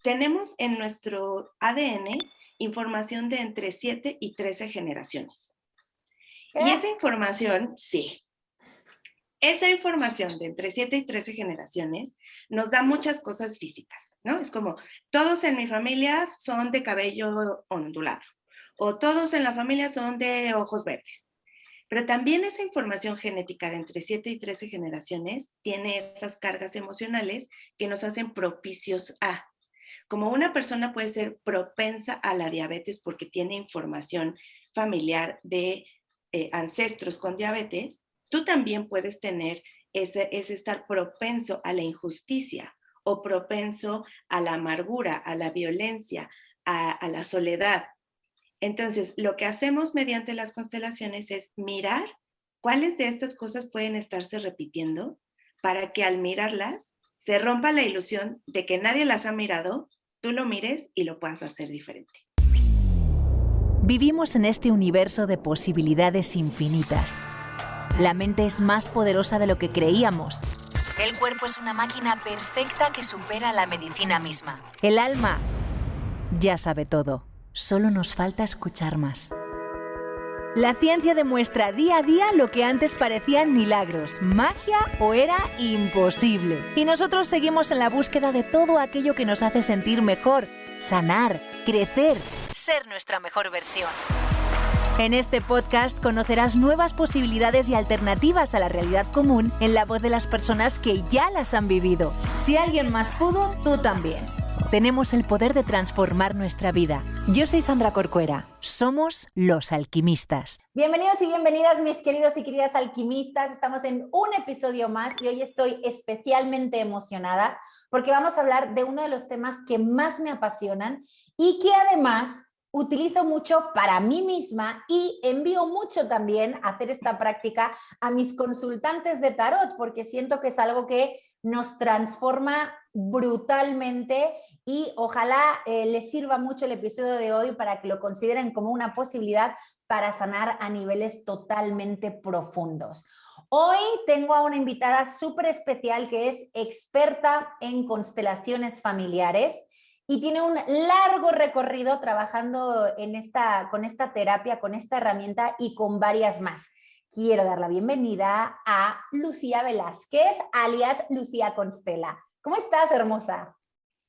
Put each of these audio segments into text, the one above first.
tenemos en nuestro ADN información de entre 7 y 13 generaciones. Y ¿Qué? esa información, sí, esa información de entre 7 y 13 generaciones nos da muchas cosas físicas, ¿no? Es como, todos en mi familia son de cabello ondulado, o todos en la familia son de ojos verdes. Pero también esa información genética de entre 7 y 13 generaciones tiene esas cargas emocionales que nos hacen propicios a. Como una persona puede ser propensa a la diabetes porque tiene información familiar de ancestros con diabetes, tú también puedes tener ese estar propenso a la injusticia o propenso a la amargura, a la violencia, a la soledad. Entonces, lo que hacemos mediante las constelaciones es mirar cuáles de estas cosas pueden estarse repitiendo para que al mirarlas se rompa la ilusión de que nadie las ha mirado, tú lo mires y lo puedas hacer diferente. Vivimos en este universo de posibilidades infinitas. La mente es más poderosa de lo que creíamos. El cuerpo es una máquina perfecta que supera la medicina misma. El alma ya sabe todo. Solo nos falta escuchar más. La ciencia demuestra día a día lo que antes parecían milagros, magia o era imposible. Y nosotros seguimos en la búsqueda de todo aquello que nos hace sentir mejor, sanar, crecer, ser nuestra mejor versión. En este podcast conocerás nuevas posibilidades y alternativas a la realidad común en la voz de las personas que ya las han vivido. Si alguien más pudo, tú también. Tenemos el poder de transformar nuestra vida. Yo soy Sandra Corcuera. Somos Los Alquimistas. Bienvenidos y bienvenidas, mis queridos y queridas alquimistas. Estamos en un episodio más y hoy estoy especialmente emocionada porque vamos a hablar de uno de los temas que más me apasionan y que además utilizo mucho para mí misma y envío mucho también a hacer esta práctica a mis consultantes de tarot porque siento que es algo que nos transforma brutalmente y ojalá les sirva mucho el episodio de hoy para que lo consideren como una posibilidad para sanar a niveles totalmente profundos. Hoy tengo a una invitada súper especial que es experta en constelaciones familiares y tiene un largo recorrido trabajando con esta terapia, con esta herramienta y con varias más. Quiero dar la bienvenida a Lucía Velázquez, alias Lucía Constela. ¿Cómo estás, hermosa?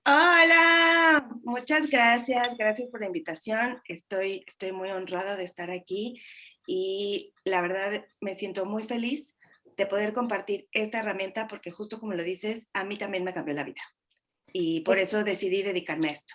Hola, muchas gracias, gracias por la invitación. Estoy muy honrada de estar aquí y la verdad me siento muy feliz de poder compartir esta herramienta porque justo como lo dices, a mí también me cambió la vida y por eso decidí dedicarme a esto.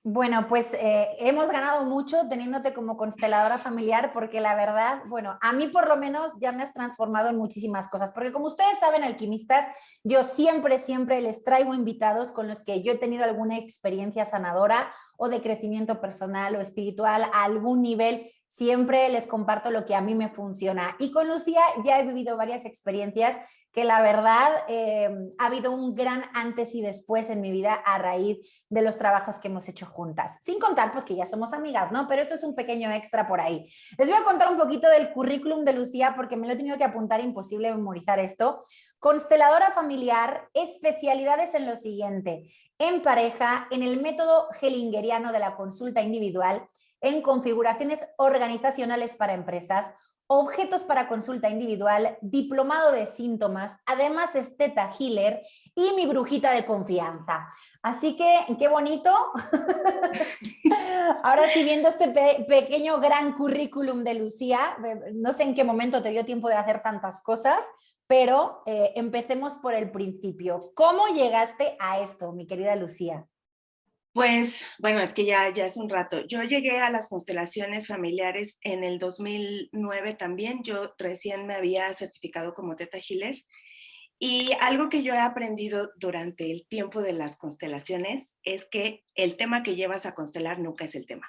Bueno, pues hemos ganado mucho teniéndote como consteladora familiar porque la verdad, bueno, a mí por lo menos ya me has transformado en muchísimas cosas, porque como ustedes saben, alquimistas, yo siempre les traigo invitados con los que yo he tenido alguna experiencia sanadora o de crecimiento personal o espiritual a algún nivel. Siempre les comparto lo que a mí me funciona. Y con Lucía ya he vivido varias experiencias que la verdad ha habido un gran antes y después en mi vida a raíz de los trabajos que hemos hecho juntas. Sin contar pues que ya somos amigas, ¿no? Pero eso es un pequeño extra por ahí. Les voy a contar un poquito del currículum de Lucía porque me lo he tenido que apuntar, imposible memorizar esto. Consteladora familiar, especialidades en lo siguiente: en pareja, en el método hellingeriano de la consulta individual, en configuraciones organizacionales para empresas, objetos para consulta individual, diplomado de síntomas, además es Theta Healer y mi brujita de confianza. Así que, qué bonito. Ahora sí, viendo este pequeño gran currículum de Lucía, no sé en qué momento te dio tiempo de hacer tantas cosas, pero empecemos por el principio. ¿Cómo llegaste a esto, mi querida Lucía? Pues, bueno, es que ya es un rato. Yo llegué a las constelaciones familiares en el 2009 también. Yo recién me había certificado como Theta Healer. Y algo que yo he aprendido durante el tiempo de las constelaciones es que el tema que llevas a constelar nunca es el tema.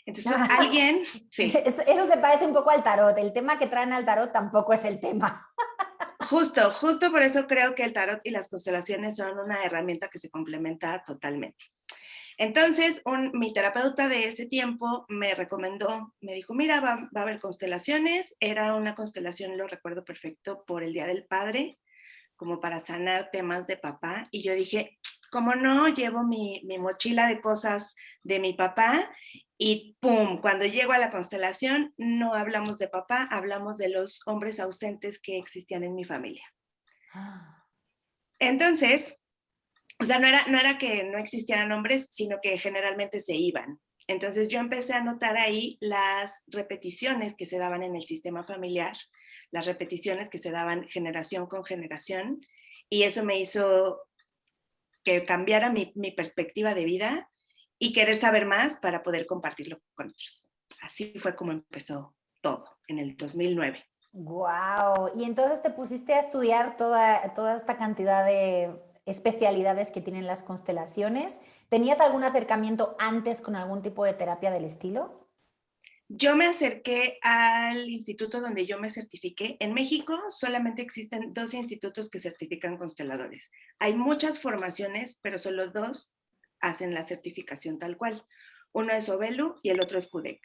Entonces, alguien, sí. Eso se parece un poco al tarot. El tema que traen al tarot tampoco es el tema. Justo por eso creo que el tarot y las constelaciones son una herramienta que se complementa totalmente. Entonces, mi terapeuta de ese tiempo me recomendó, me dijo, mira, va a haber constelaciones. Era una constelación, lo recuerdo perfecto, por el Día del Padre, como para sanar temas de papá. Y yo dije, como no, llevo mi mochila de cosas de mi papá y ¡pum! Cuando llego a la constelación, no hablamos de papá, hablamos de los hombres ausentes que existían en mi familia. Entonces, o sea, no era que no existieran hombres, sino que generalmente se iban. Entonces yo empecé a notar ahí las repeticiones que se daban en el sistema familiar, las repeticiones que se daban generación con generación, y eso me hizo que cambiara mi perspectiva de vida y querer saber más para poder compartirlo con otros. Así fue como empezó todo en el 2009. Wow. Y entonces te pusiste a estudiar toda esta cantidad de especialidades que tienen las constelaciones. ¿Tenías algún acercamiento antes con algún tipo de terapia del estilo? Yo me acerqué al instituto donde yo me certifiqué. En México solamente existen 2 institutos que certifican consteladores. Hay muchas formaciones, pero solo 2 hacen la certificación tal cual. Uno es Sobelu y el otro es CUDEC.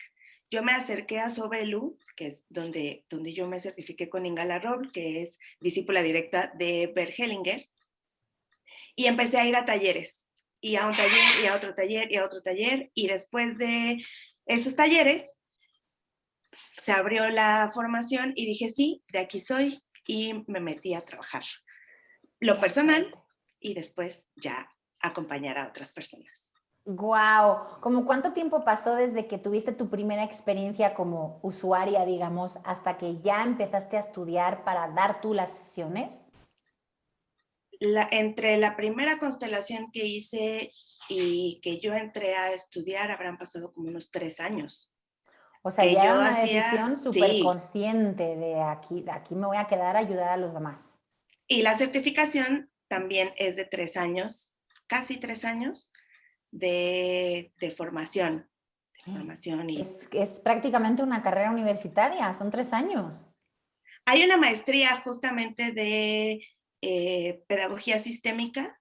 Yo me acerqué a Sobelu, que es donde yo me certifiqué con Ingala Roble, que es discípula directa de Bert Hellinger, y empecé a ir a talleres, y a un taller, y a otro taller, y a otro taller, y después de esos talleres, se abrió la formación y dije, sí, de aquí soy, y me metí a trabajar lo personal y después ya acompañar a otras personas. Wow. ¿Cómo cuánto tiempo pasó desde que tuviste tu primera experiencia como usuaria, digamos, hasta que ya empezaste a estudiar para dar tú las sesiones? Entre la primera constelación que hice y que yo entré a estudiar habrán pasado como unos 3 años. O sea, Que ya era yo una hacía, decisión súper sí, consciente de aquí me voy a quedar a ayudar a los demás. y la certificación también es de 3 años, casi 3 años de formación. Es prácticamente una carrera universitaria, son 3 años. Hay una maestría justamente de pedagogía sistémica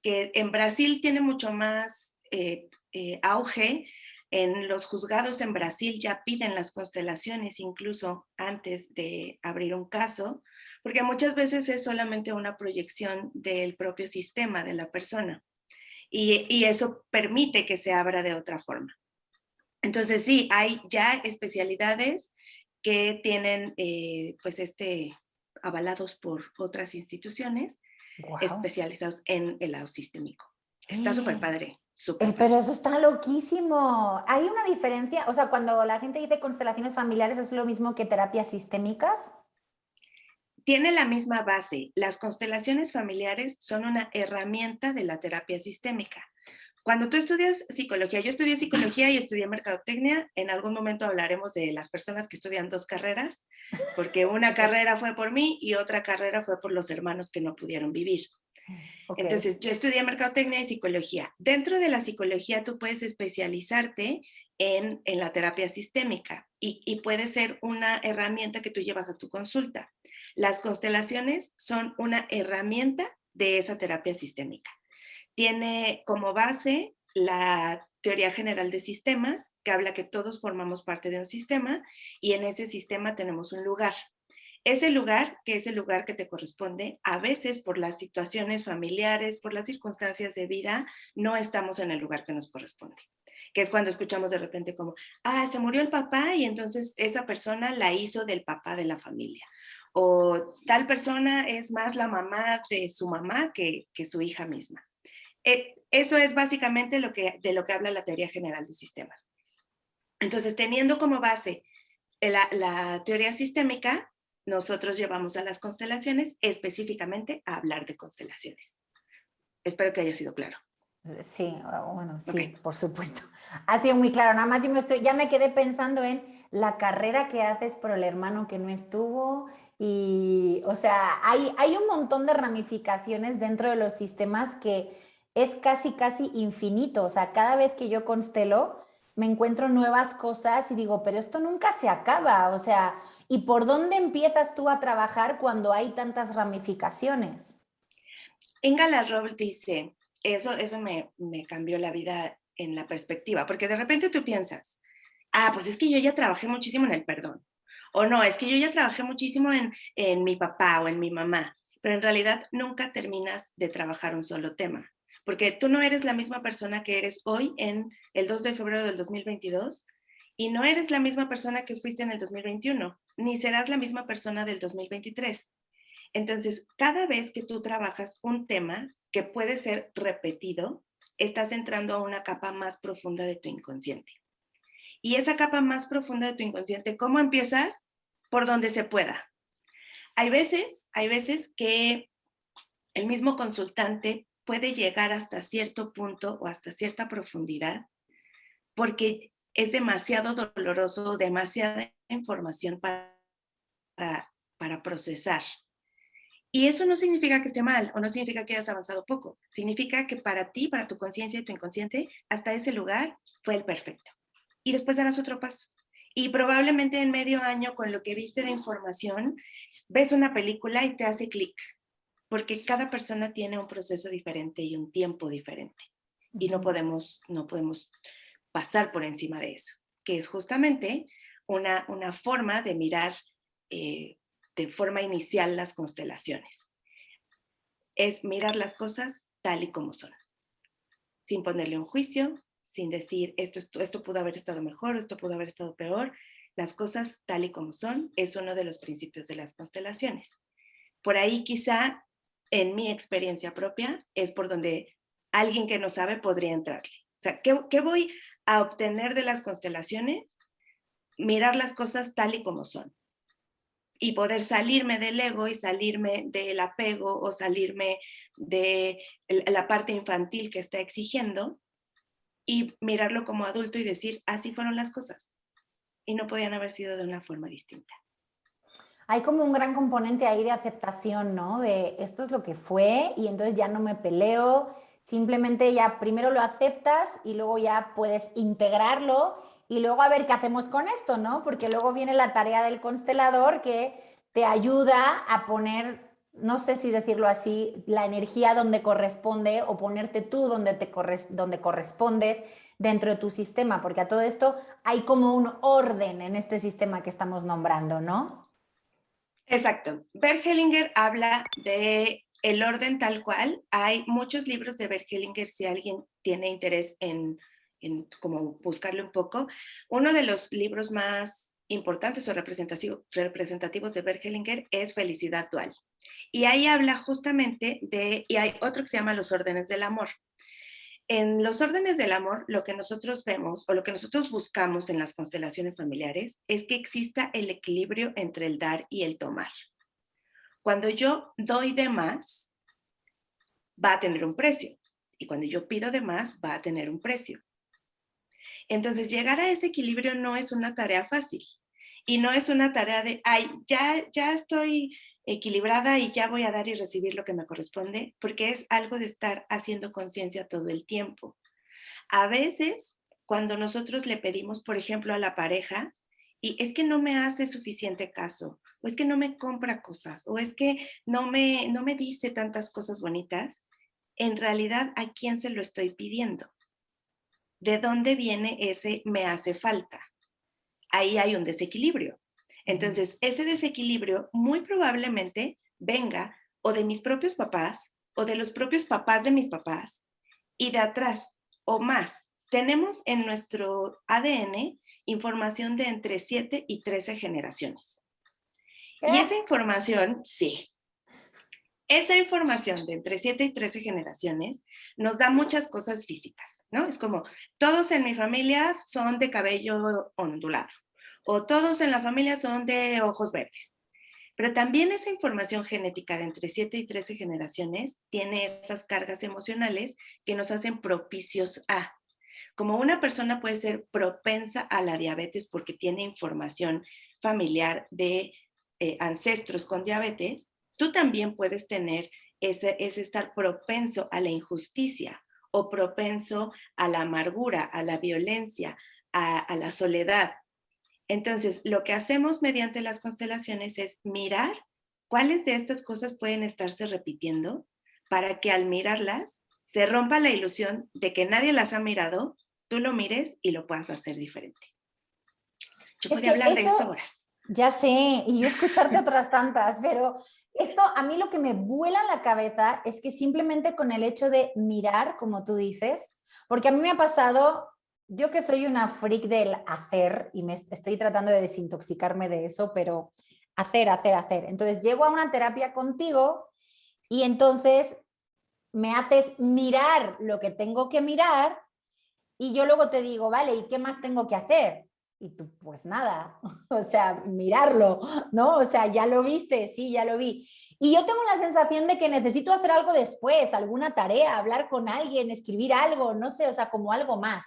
que en Brasil tiene mucho más auge. En los juzgados en Brasil ya piden las constelaciones incluso antes de abrir un caso, porque muchas veces es solamente una proyección del propio sistema de la persona y eso permite que se abra de otra forma. Entonces sí, hay ya especialidades que tienen pues avalados por otras instituciones especializados en el lado sistémico. Está súper padre, súper padre. Pero eso está loquísimo. ¿Hay una diferencia? O sea, cuando la gente dice constelaciones familiares, ¿es lo mismo que terapias sistémicas? Tiene la misma base. Las constelaciones familiares son una herramienta de la terapia sistémica. Cuando tú estudias psicología, yo estudié psicología y estudié mercadotecnia, en algún momento hablaremos de las personas que estudian 2 carreras, porque una carrera fue por mí y otra carrera fue por los hermanos que no pudieron vivir. Okay. Entonces, yo estudié mercadotecnia y psicología. Dentro de la psicología, tú puedes especializarte en la terapia sistémica y puede ser una herramienta que tú llevas a tu consulta. Las constelaciones son una herramienta de esa terapia sistémica. Tiene como base la teoría general de sistemas, que habla que todos formamos parte de un sistema y en ese sistema tenemos un lugar. Ese lugar, que es el lugar que te corresponde, a veces por las situaciones familiares, por las circunstancias de vida, no estamos en el lugar que nos corresponde. Que es cuando escuchamos de repente como, se murió el papá y entonces esa persona la hizo del papá de la familia. O tal persona es más la mamá de su mamá que su hija misma. Eso es básicamente de lo que habla la teoría general de sistemas. Entonces, teniendo como base la teoría sistémica, nosotros llevamos a las constelaciones específicamente a hablar de constelaciones. Espero que haya sido claro. Sí, bueno, sí, okay. Por supuesto. Ha sido muy claro. Nada más ya me quedé pensando en la carrera que haces por el hermano que no estuvo y, o sea, hay un montón de ramificaciones dentro de los sistemas que es casi infinito. O sea, cada vez que yo constelo, me encuentro nuevas cosas y digo, pero esto nunca se acaba. O sea, ¿y por dónde empiezas tú a trabajar cuando hay tantas ramificaciones? Ingala Roble dice, eso me cambió la vida en la perspectiva, porque de repente tú piensas, pues es que yo ya trabajé muchísimo en el perdón, o no, es que yo ya trabajé muchísimo en mi papá o en mi mamá, pero en realidad nunca terminas de trabajar un solo tema, porque tú no eres la misma persona que eres hoy en el 2 de febrero del 2022 y no eres la misma persona que fuiste en el 2021, ni serás la misma persona del 2023. Entonces, cada vez que tú trabajas un tema que puede ser repetido, estás entrando a una capa más profunda de tu inconsciente. Y esa capa más profunda de tu inconsciente, ¿cómo empiezas? Por donde se pueda. Hay veces que el mismo consultante puede llegar hasta cierto punto o hasta cierta profundidad porque es demasiado doloroso, demasiada información para procesar. Y eso no significa que esté mal o no significa que hayas avanzado poco. Significa que para ti, para tu conciencia y tu inconsciente, hasta ese lugar fue el perfecto. Y después harás otro paso. Y probablemente en medio año, con lo que viste de información, ves una película y te hace clic. Porque cada persona tiene un proceso diferente y un tiempo diferente. Y no podemos pasar por encima de eso. Que es justamente una forma de mirar de forma inicial las constelaciones. Es mirar las cosas tal y como son, sin ponerle un juicio, sin decir esto pudo haber estado mejor, esto pudo haber estado peor. Las cosas tal y como son es uno de los principios de las constelaciones. Por ahí quizá, en mi experiencia propia, es por donde alguien que no sabe podría entrarle. O sea, ¿qué voy a obtener de las constelaciones? Mirar las cosas tal y como son. Y poder salirme del ego y salirme del apego o salirme de la parte infantil que está exigiendo y mirarlo como adulto y decir, así fueron las cosas. Y no podían haber sido de una forma distinta. Hay como un gran componente ahí de aceptación, ¿no? De esto es lo que fue y entonces ya no me peleo, simplemente ya primero lo aceptas y luego ya puedes integrarlo y luego a ver qué hacemos con esto, ¿no? Porque luego viene la tarea del constelador que te ayuda a poner, no sé si decirlo así, la energía donde corresponde o ponerte tú donde correspondes dentro de tu sistema, porque a todo esto hay como un orden en este sistema que estamos nombrando, ¿no? Exacto. Bert Hellinger habla de el orden tal cual. Hay muchos libros de Bert Hellinger si alguien tiene interés en como buscarle un poco. Uno de los libros más importantes o representativos de Bert Hellinger es Felicidad Dual. Y ahí habla justamente y hay otro que se llama Los órdenes del amor. En los órdenes del amor, lo que nosotros vemos o lo que nosotros buscamos en las constelaciones familiares es que exista el equilibrio entre el dar y el tomar. Cuando yo doy de más, va a tener un precio. Y cuando yo pido de más, va a tener un precio. Entonces, llegar a ese equilibrio no es una tarea fácil. Y no es una tarea de, ay, ya estoy equilibrada y ya voy a dar y recibir lo que me corresponde, porque es algo de estar haciendo conciencia todo el tiempo. A veces, cuando nosotros le pedimos, por ejemplo, a la pareja, y es que no me hace suficiente caso, o es que no me compra cosas, o es que no me dice tantas cosas bonitas, en realidad, ¿a quién se lo estoy pidiendo? ¿De dónde viene ese me hace falta? Ahí hay un desequilibrio. Entonces, ese desequilibrio muy probablemente venga o de mis propios papás o de los propios papás de mis papás y de atrás o más. Tenemos en nuestro ADN información de entre 7 y 13 generaciones. ¿Qué? Y esa información, sí, esa información de entre 7 y 13 generaciones nos da muchas cosas físicas, ¿no? Es como, todos en mi familia son de cabello ondulado, o todos en la familia son de ojos verdes. Pero también esa información genética de entre 7 y 13 generaciones tiene esas cargas emocionales que nos hacen propicios a. Como una persona puede ser propensa a la diabetes porque tiene información familiar de ancestros con diabetes, tú también puedes tener ese estar propenso a la injusticia o propenso a la amargura, a la violencia, a la soledad. Entonces, lo que hacemos mediante las constelaciones es mirar cuáles de estas cosas pueden estarse repitiendo para que al mirarlas se rompa la ilusión de que nadie las ha mirado, tú lo mires y lo puedas hacer diferente. Yo podía hablar de esto horas. Ya sé, y yo escucharte otras tantas, pero Esto a mí lo que me vuela la cabeza es que simplemente con el hecho de mirar, como tú dices, porque a mí me ha pasado, yo que soy una freak del hacer y me estoy tratando de desintoxicarme de eso, pero hacer, hacer, hacer. Entonces llego a una terapia contigo y entonces me haces mirar lo que tengo que mirar y yo luego te digo, vale, ¿y qué más tengo que hacer? Y tú, pues nada, o sea, mirarlo, ¿no? O sea, ya lo viste, sí, ya lo vi. Y yo tengo la sensación de que necesito hacer algo después, alguna tarea, hablar con alguien, escribir algo, no sé, o sea, como algo más.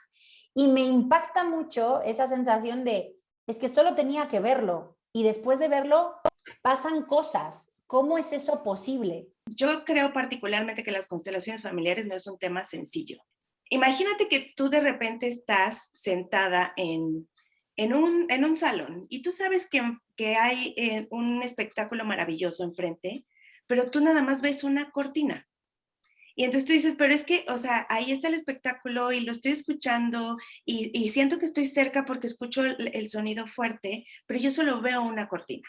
Y me impacta mucho esa sensación de, es que solo tenía que verlo y después de verlo pasan cosas. ¿Cómo es eso posible? Yo creo particularmente que las constelaciones familiares no es un tema sencillo. Imagínate que tú de repente estás sentada en un salón y tú sabes que hay un espectáculo maravilloso enfrente, pero tú nada más ves una cortina. Y entonces tú dices, pero es que, o sea, ahí está el espectáculo y lo estoy escuchando y siento que estoy cerca porque escucho el sonido fuerte, pero yo solo veo una cortina.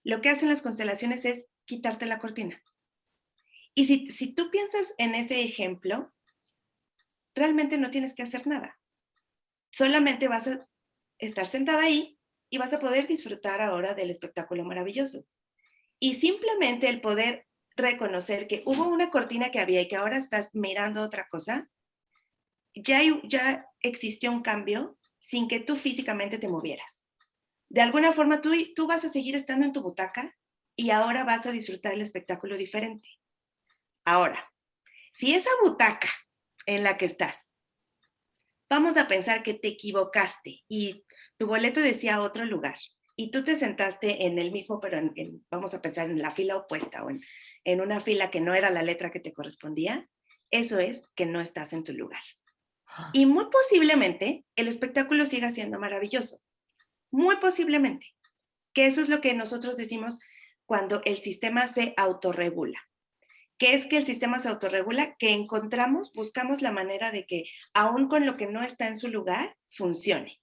Lo que hacen las constelaciones es quitarte la cortina. Y si tú piensas en ese ejemplo, realmente no tienes que hacer nada. Solamente vas a estar sentada ahí y vas a poder disfrutar ahora del espectáculo maravilloso. Y simplemente el poder reconocer que hubo una cortina que había y que ahora estás mirando otra cosa, ya existió un cambio sin que tú físicamente te movieras. De alguna forma tú vas a seguir estando en tu butaca y ahora vas a disfrutar el espectáculo diferente. Ahora, si esa butaca en la que estás, vamos a pensar que te equivocaste y tu boleto decía otro lugar y tú te sentaste en el mismo, pero vamos a pensar en la fila opuesta o en una fila que no era la letra que te correspondía, eso es que no estás en tu lugar. Y muy posiblemente el espectáculo siga siendo maravilloso. Muy posiblemente. Que eso es lo que nosotros decimos cuando el sistema se autorregula. ¿Qué es que el sistema se autorregula? Que buscamos la manera de que aún con lo que no está en su lugar, funcione.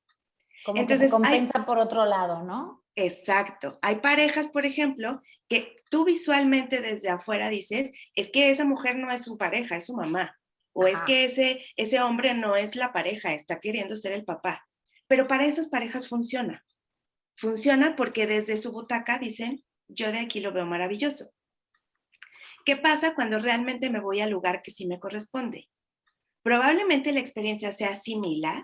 Como que se Entonces, compensa por otro lado, ¿no? exacto, hay parejas, por ejemplo, que tú visualmente desde afuera dices, es que esa mujer no es su pareja, es su mamá. O es Ajá. que ese hombre no es la pareja, está queriendo ser el papá. Pero para esas parejas funciona. Funciona porque desde su butaca dicen, yo de aquí lo veo maravilloso. ¿Qué pasa cuando realmente me voy al lugar que sí me corresponde? Probablemente la experiencia sea similar,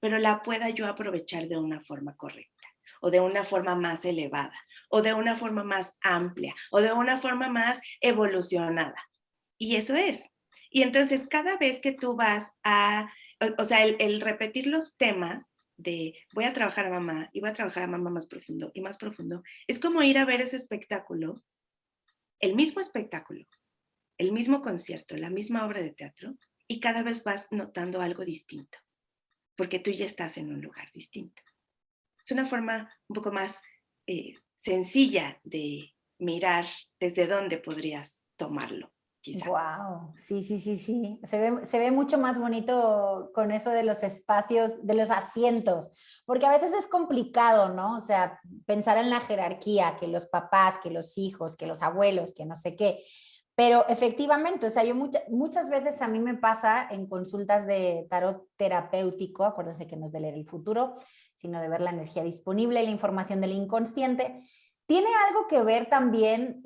pero la pueda yo aprovechar de una forma correcta, o de una forma más elevada, o de una forma más amplia, o de una forma más evolucionada. Y eso es. Y entonces cada vez que tú vas o sea, el repetir los temas de voy a trabajar a mamá y voy a trabajar a mamá más profundo y más profundo, es como ir a ver ese espectáculo, espectáculo, el mismo concierto, la misma obra de teatro, y cada vez vas notando algo distinto, porque tú ya estás en un lugar distinto. Es una forma un poco más sencilla de mirar desde dónde podrías tomarlo, quizá. Wow, sí, sí, sí, sí. Se ve mucho más bonito con eso de los espacios, de los asientos, porque a veces es complicado, ¿no? O sea, pensar en la jerarquía, que los papás, que los hijos, que los abuelos, que no sé qué. Pero efectivamente, o sea, yo muchas veces a mí me pasa en consultas de tarot terapéutico, acuérdense que no es de leer el futuro, sino de ver la energía disponible y la información del inconsciente. ¿Tiene algo que ver también,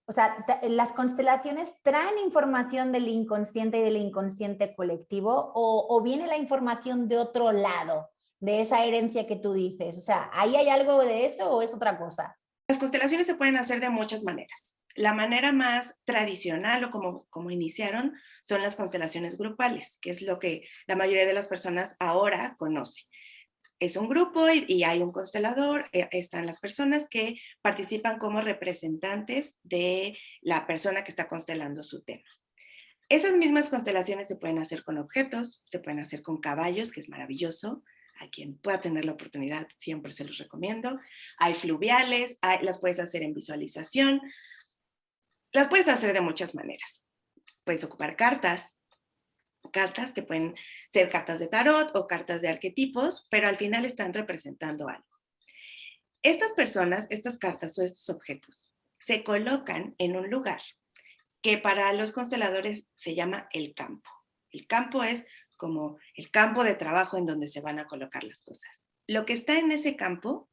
o sea, las constelaciones traen información del inconsciente y del inconsciente colectivo o viene la información de otro lado, de esa herencia que tú dices? O sea, ¿ahí hay algo de eso o es otra cosa? Las constelaciones se pueden hacer de muchas maneras. La manera más tradicional o como iniciaron son las constelaciones grupales, que es lo que la mayoría de las personas ahora conoce. Es un grupo y hay un constelador, están las personas que participan como representantes de la persona que está constelando su tema. Esas mismas constelaciones se pueden hacer con objetos, se pueden hacer con caballos, que es maravilloso. A quien pueda tener la oportunidad, siempre se los recomiendo. Hay fluviales, las puedes hacer en visualización, las puedes hacer de muchas maneras. Puedes ocupar cartas que pueden ser cartas de tarot o cartas de arquetipos, pero al final están representando algo. Estas personas, estas cartas o estos objetos, se colocan en un lugar que para los consteladores se llama el campo. El campo es como el campo de trabajo en donde se van a colocar las cosas. Lo que está en ese campo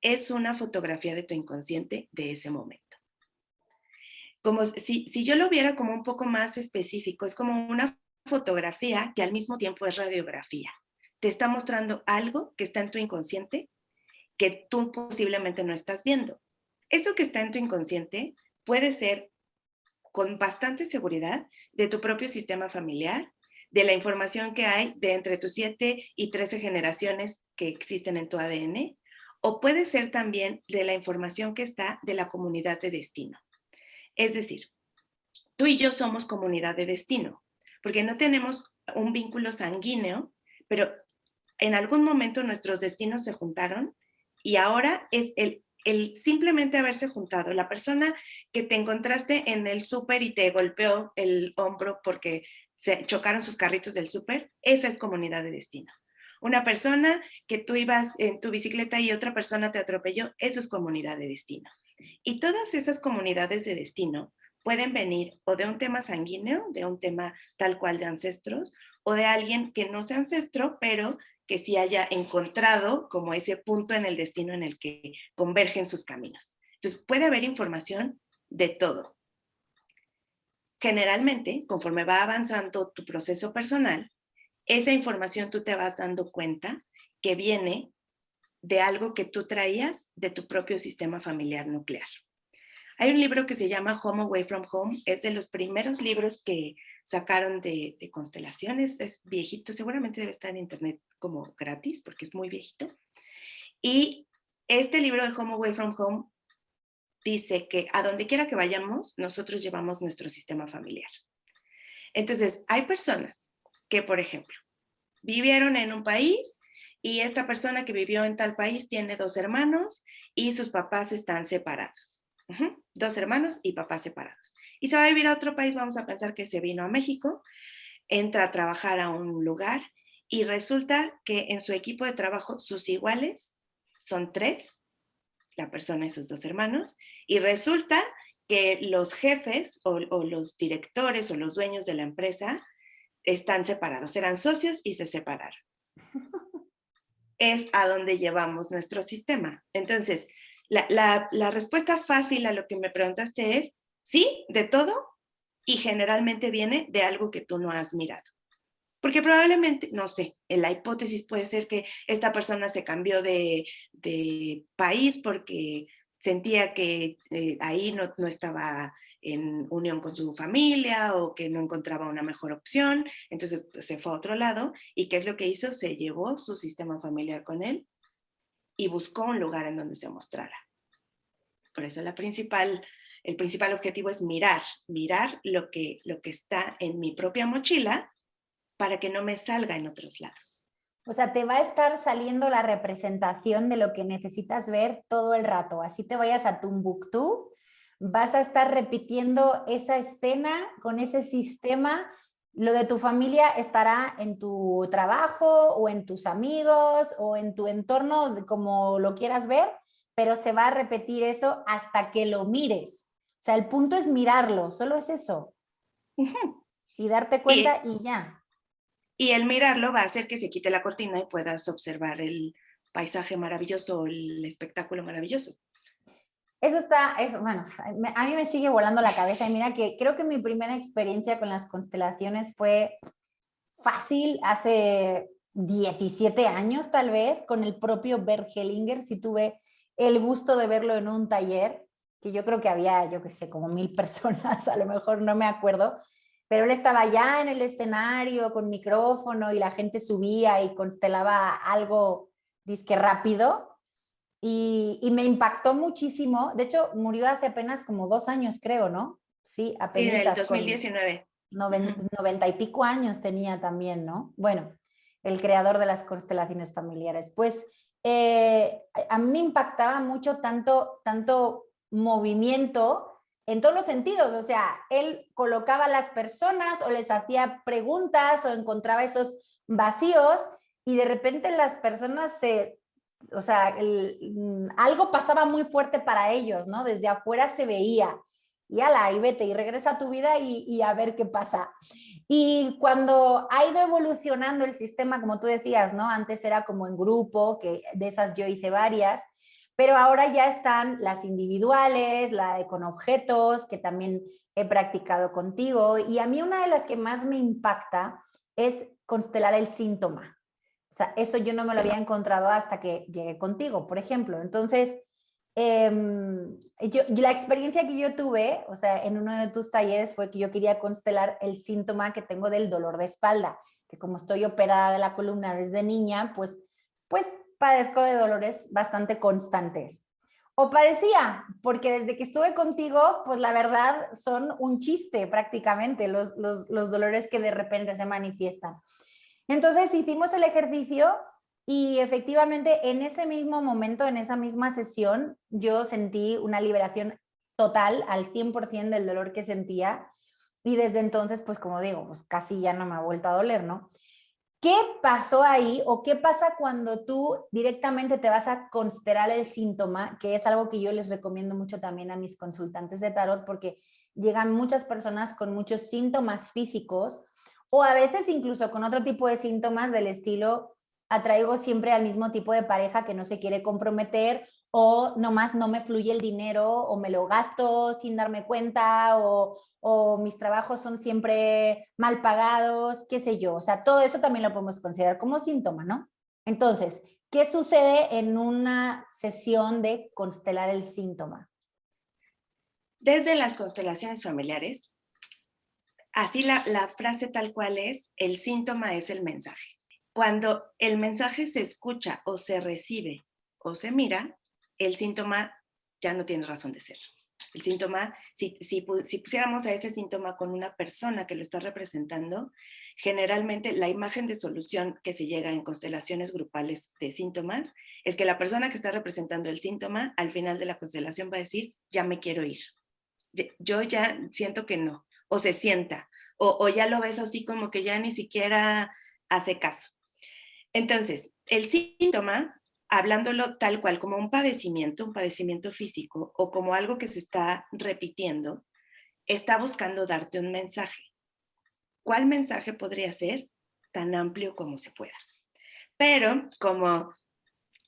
es una fotografía de tu inconsciente de ese momento. Como si yo lo viera como un poco más específico, es como una fotografía que al mismo tiempo es radiografía. Te está mostrando algo que está en tu inconsciente que tú posiblemente no estás viendo. Eso que está en tu inconsciente puede ser con bastante seguridad de tu propio sistema familiar, de la información que hay de entre tus 7 y 13 generaciones que existen en tu ADN, o puede ser también de la información que está de la comunidad de destino. Es decir, tú y yo somos comunidad de destino, porque no tenemos un vínculo sanguíneo, pero en algún momento nuestros destinos se juntaron y ahora es el simplemente haberse juntado. La persona que te encontraste en el súper y te golpeó el hombro porque se chocaron sus carritos del súper, esa es comunidad de destino. Una persona que tú ibas en tu bicicleta y otra persona te atropelló, eso es comunidad de destino. Y todas esas comunidades de destino pueden venir o de un tema sanguíneo, de un tema tal cual de ancestros, o de alguien que no sea ancestro, pero que sí haya encontrado como ese punto en el destino en el que convergen sus caminos. Entonces, puede haber información de todo. Generalmente, conforme va avanzando tu proceso personal, esa información tú te vas dando cuenta que viene de algo que tú traías de tu propio sistema familiar nuclear. Hay un libro que se llama Home Away from Home, es de los primeros libros que sacaron de constelaciones, es viejito, seguramente debe estar en internet como gratis porque es muy viejito. Y este libro de Home Away from Home dice que a donde quiera que vayamos, nosotros llevamos nuestro sistema familiar. Entonces, hay personas que, por ejemplo, vivieron en un país y esta persona que vivió en tal país tiene 2 hermanos y sus papás están separados. 2 hermanos y papás separados. Y se va a vivir a otro país, vamos a pensar que se vino a México, entra a trabajar a un lugar y resulta que en su equipo de trabajo sus iguales son 3, la persona y sus 2 hermanos, y resulta que los jefes o los directores o los dueños de la empresa están separados, eran socios y se separaron. Es a donde llevamos nuestro sistema. Entonces, la respuesta fácil a lo que me preguntaste es sí, de todo, y generalmente viene de algo que tú no has mirado. Porque probablemente, no sé, la hipótesis puede ser que esta persona se cambió de país porque sentía que ahí no estaba en unión con su familia o que no encontraba una mejor opción, entonces pues, se fue a otro lado. ¿Y qué es lo que hizo? Se llevó su sistema familiar con él y buscó un lugar en donde se mostrara. Por eso el principal objetivo es mirar lo que está en mi propia mochila para que no me salga en otros lados. O sea, te va a estar saliendo la representación de lo que necesitas ver todo el rato. Así te vayas a Tumbuctú, vas a estar repitiendo esa escena con ese sistema. Lo de tu familia estará en tu trabajo o en tus amigos o en tu entorno, como lo quieras ver, pero se va a repetir eso hasta que lo mires. O sea, el punto es mirarlo, solo es eso. Y darte cuenta y ya. Y el mirarlo va a hacer que se quite la cortina y puedas observar el paisaje maravilloso, el espectáculo maravilloso. Bueno, a mí me sigue volando la cabeza y mira que creo que mi primera experiencia con las constelaciones fue fácil hace 17 años tal vez, con el propio Bert Hellinger, sí tuve el gusto de verlo en un taller, que yo creo que había, yo qué sé, como 1000 personas, a lo mejor no me acuerdo, pero él estaba ya en el escenario con micrófono y la gente subía y constelaba algo disque rápido y me impactó muchísimo. De hecho, murió hace apenas como 2 años, creo, ¿no? Sí, apenas. Sí, en el 2019. 90 y pico años tenía también, ¿no? Bueno, el creador de las constelaciones familiares. Pues a mí me impactaba mucho tanto movimiento en todos los sentidos, o sea, él colocaba a las personas o les hacía preguntas o encontraba esos vacíos y de repente las personas se o sea, algo pasaba muy fuerte para ellos, ¿no? Desde afuera se veía, y ala, y vete, y regresa a tu vida y a ver qué pasa. Y cuando ha ido evolucionando el sistema, como tú decías, ¿no? Antes era como en grupo, que de esas yo hice varias, pero ahora ya están las individuales, la de con objetos, que también he practicado contigo, y a mí una de las que más me impacta es constelar el síntoma. O sea, eso yo no me lo había encontrado hasta que llegué contigo, por ejemplo. Entonces, la experiencia que yo tuve, o sea, en uno de tus talleres fue que yo quería constelar el síntoma que tengo del dolor de espalda, que como estoy operada de la columna desde niña, pues padezco de dolores bastante constantes. O padecía, porque desde que estuve contigo, pues la verdad son un chiste prácticamente los dolores que de repente se manifiestan. Entonces hicimos el ejercicio y efectivamente en ese mismo momento, en esa misma sesión, yo sentí una liberación total al 100% del dolor que sentía y desde entonces, pues como digo, pues casi ya no me ha vuelto a doler, ¿no? ¿Qué pasó ahí o qué pasa cuando tú directamente te vas a constelar el síntoma? Que es algo que yo les recomiendo mucho también a mis consultantes de tarot porque llegan muchas personas con muchos síntomas físicos o a veces incluso con otro tipo de síntomas del estilo atraigo siempre al mismo tipo de pareja que no se quiere comprometer o nomás no me fluye el dinero o me lo gasto sin darme cuenta o mis trabajos son siempre mal pagados, qué sé yo. O sea, todo eso también lo podemos considerar como síntoma, ¿no? Entonces, ¿qué sucede en una sesión de constelar el síntoma? Desde las constelaciones familiares, así la frase tal cual es, el síntoma es el mensaje. Cuando el mensaje se escucha o se recibe o se mira, el síntoma ya no tiene razón de ser. El síntoma, si pusiéramos a ese síntoma con una persona que lo está representando, generalmente la imagen de solución que se llega en constelaciones grupales de síntomas es que la persona que está representando el síntoma al final de la constelación va a decir, ya me quiero ir. Yo ya siento que no, o se sienta, o ya lo ves así como que ya ni siquiera hace caso. Entonces, el síntoma, hablándolo tal cual como un padecimiento físico o como algo que se está repitiendo, está buscando darte un mensaje. ¿Cuál mensaje podría ser? Tan amplio como se pueda. Pero como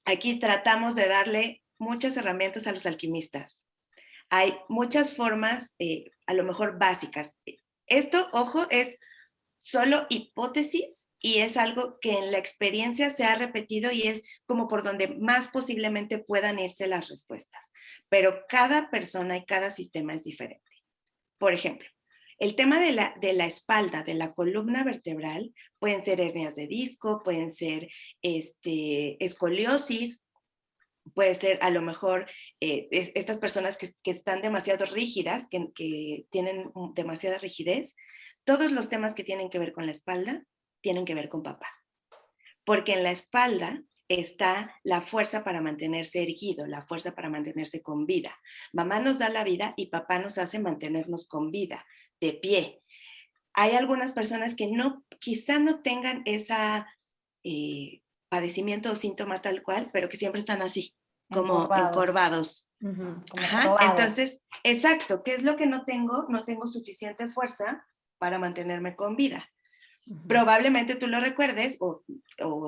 aquí tratamos de darle muchas herramientas a los alquimistas, hay muchas formas, a lo mejor básicas. Esto, ojo, es solo hipótesis y es algo que en la experiencia se ha repetido y es como por donde más posiblemente puedan irse las respuestas. Pero cada persona y cada sistema es diferente. Por ejemplo, el tema de la espalda, de la columna vertebral, pueden ser hernias de disco, pueden ser escoliosis, puede ser a lo mejor estas personas que están demasiado rígidas, que tienen demasiada rigidez. Todos los temas que tienen que ver con la espalda tienen que ver con papá. Porque en la espalda está la fuerza para mantenerse erguido, la fuerza para mantenerse con vida. Mamá nos da la vida y papá nos hace mantenernos con vida, de pie. Hay algunas personas que quizá no tengan esa padecimiento o síntoma tal cual, pero que siempre están así, como encorvados. Como Ajá. Entonces, exacto, ¿qué es lo que no tengo? No tengo suficiente fuerza para mantenerme con vida. Probablemente tú lo recuerdes o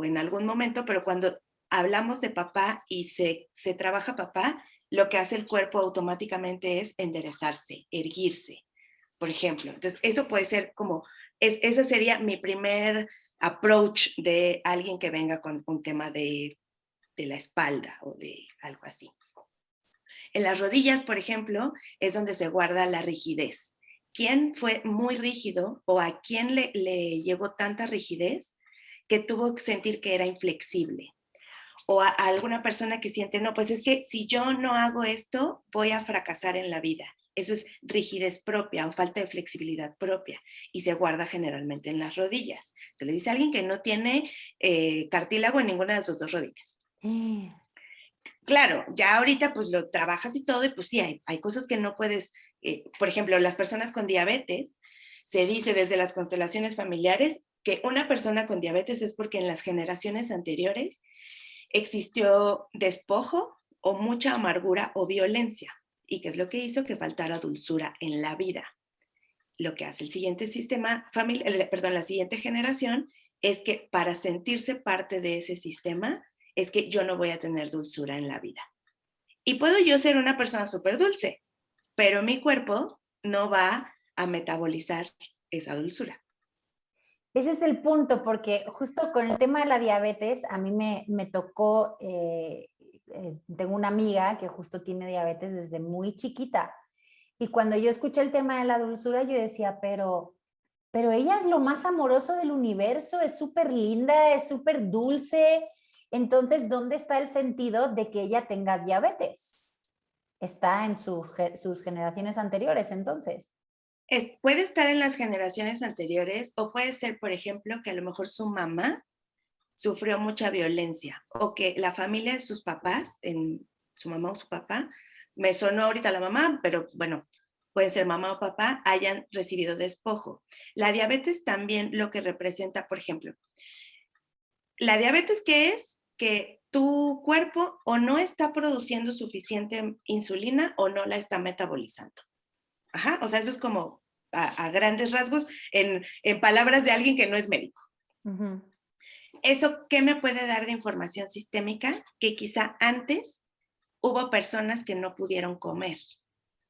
en algún momento, pero cuando hablamos de papá y se trabaja papá, lo que hace el cuerpo automáticamente es enderezarse, erguirse, por ejemplo. Entonces, eso puede ser como, ese sería mi primer approach de alguien que venga con un tema de la espalda o de algo así. En las rodillas, por ejemplo, es donde se guarda la rigidez. ¿Quién fue muy rígido o a quién le llegó tanta rigidez que tuvo que sentir que era inflexible? O a alguna persona que siente, no, pues es que si yo no hago esto, voy a fracasar en la vida. Eso es rigidez propia o falta de flexibilidad propia y se guarda generalmente en las rodillas. Te lo dice alguien que no tiene cartílago en ninguna de sus dos rodillas. Claro, ya ahorita pues lo trabajas y todo y pues sí, hay cosas que no puedes, por ejemplo, las personas con diabetes, se dice desde las constelaciones familiares que una persona con diabetes es porque en las generaciones anteriores existió despojo o mucha amargura o violencia. ¿Y qué es lo que hizo? Que faltara dulzura en la vida. Lo que hace el siguiente sistema, la siguiente generación, es que para sentirse parte de ese sistema, es que yo no voy a tener dulzura en la vida. Y puedo yo ser una persona súper dulce, pero mi cuerpo no va a metabolizar esa dulzura. Ese es el punto, porque justo con el tema de la diabetes, a mí me tocó, tengo una amiga que justo tiene diabetes desde muy chiquita. Y cuando yo escuché el tema de la dulzura, yo decía, pero ella es lo más amoroso del universo, es súper linda, es súper dulce. Entonces, ¿dónde está el sentido de que ella tenga diabetes? Está en sus generaciones anteriores, entonces. Puede estar en las generaciones anteriores o puede ser, por ejemplo, que a lo mejor su mamá sufrió mucha violencia o que la familia de sus papás, su mamá o su papá, me sonó ahorita la mamá, pero bueno, puede ser mamá o papá, hayan recibido despojo. La diabetes también lo que representa, por ejemplo, la diabetes, ¿qué es? Que tu cuerpo o no está produciendo suficiente insulina o no la está metabolizando. Ajá, o sea, eso es como a grandes rasgos en palabras de alguien que no es médico. Uh-huh. ¿Eso qué me puede dar de información sistémica? Que quizá antes hubo personas que no pudieron comer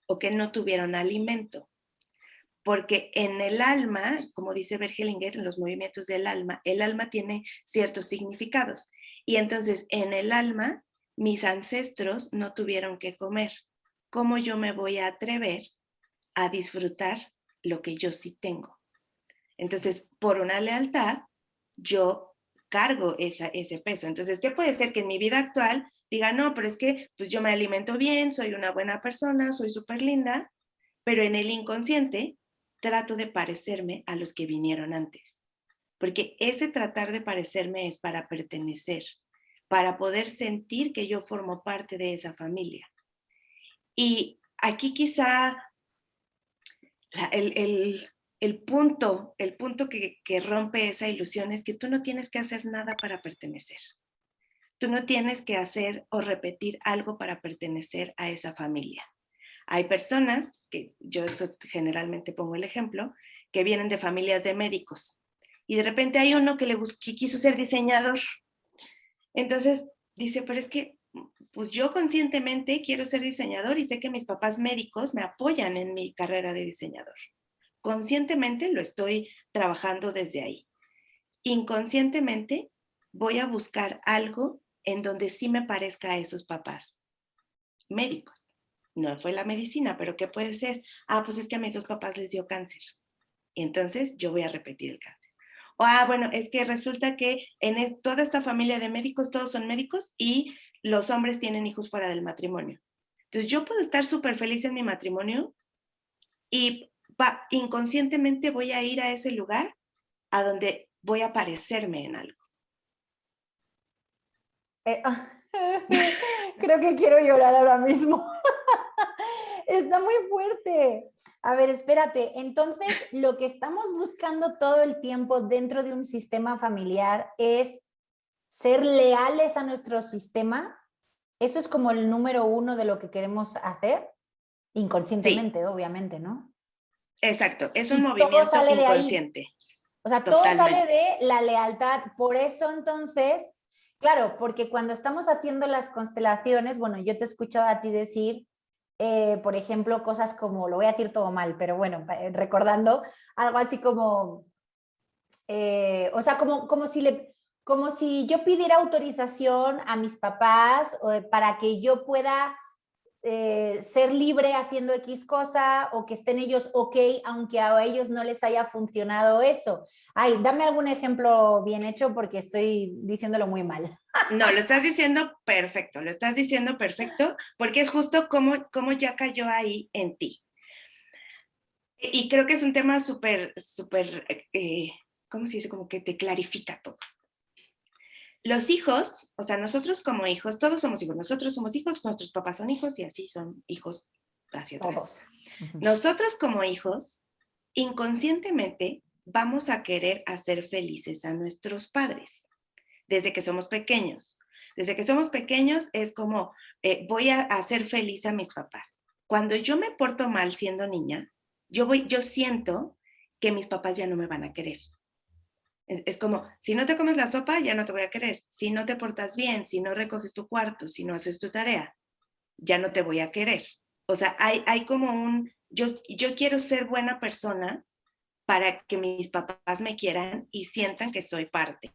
o que no tuvieron alimento. Porque en el alma, como dice Bergelinger, en los movimientos del alma, el alma tiene ciertos significados. Y entonces en el alma, mis ancestros no tuvieron que comer. ¿Cómo yo me voy a atrever a disfrutar lo que yo sí tengo? Entonces, por una lealtad, yo cargo ese peso. Entonces, ¿qué puede ser? Que en mi vida actual diga, no, pero es que pues yo me alimento bien, soy una buena persona, soy súper linda, pero en el inconsciente trato de parecerme a los que vinieron antes. Porque ese tratar de parecerme es para pertenecer, para poder sentir que yo formo parte de esa familia. Y aquí quizá el punto que rompe esa ilusión es que tú no tienes que hacer nada para pertenecer. Tú no tienes que hacer o repetir algo para pertenecer a esa familia. Hay personas, que yo generalmente pongo el ejemplo, que vienen de familias de médicos y de repente hay uno que quiso ser diseñador. Entonces dice, pero es que pues yo conscientemente quiero ser diseñador y sé que mis papás médicos me apoyan en mi carrera de diseñador. Conscientemente lo estoy trabajando desde ahí. Inconscientemente voy a buscar algo en donde sí me parezca a esos papás médicos. No fue la medicina, pero ¿qué puede ser? Pues es que a mis dos papás les dio cáncer. Y entonces yo voy a repetir el cáncer. Bueno, es que resulta que en toda esta familia de médicos, todos son médicos y los hombres tienen hijos fuera del matrimonio. Entonces yo puedo estar súper feliz en mi matrimonio y inconscientemente voy a ir a ese lugar a donde voy a parecerme en algo. Creo que quiero llorar ahora mismo. Está muy fuerte. A ver, espérate. Entonces, lo que estamos buscando todo el tiempo dentro de un sistema familiar es ser leales a nuestro sistema. Eso es como el número uno de lo que queremos hacer, inconscientemente, sí. Obviamente, ¿no? Exacto, es un movimiento inconsciente. O sea, totalmente. Todo sale de la lealtad. Por eso, entonces, claro, porque cuando estamos haciendo las constelaciones, bueno, yo te he escuchado a ti decir, por ejemplo, cosas como, lo voy a decir todo mal, pero bueno, recordando, algo así como, o sea, como si yo pidiera autorización a mis papás para que yo pueda ser libre haciendo X cosa o que estén ellos ok, aunque a ellos no les haya funcionado eso. Ay, dame algún ejemplo bien hecho porque estoy diciéndolo muy mal. No, lo estás diciendo perfecto, porque es justo como ya cayó ahí en ti. Y creo que es un tema súper, ¿cómo se dice? Como que te clarifica todo. Los hijos, o sea, nosotros como hijos, todos somos hijos, nosotros somos hijos, nuestros papás son hijos y así son hijos hacia atrás. Uh-huh. Nosotros como hijos, inconscientemente vamos a querer hacer felices a nuestros padres desde que somos pequeños. Desde que somos pequeños es como, voy a hacer feliz a mis papás. Cuando yo me porto mal siendo niña, yo siento que mis papás ya no me van a querer. Es como, si no te comes la sopa, ya no te voy a querer. Si no te portas bien, si no recoges tu cuarto, si no haces tu tarea, ya no te voy a querer. O sea, hay como yo quiero ser buena persona para que mis papás me quieran y sientan que soy parte.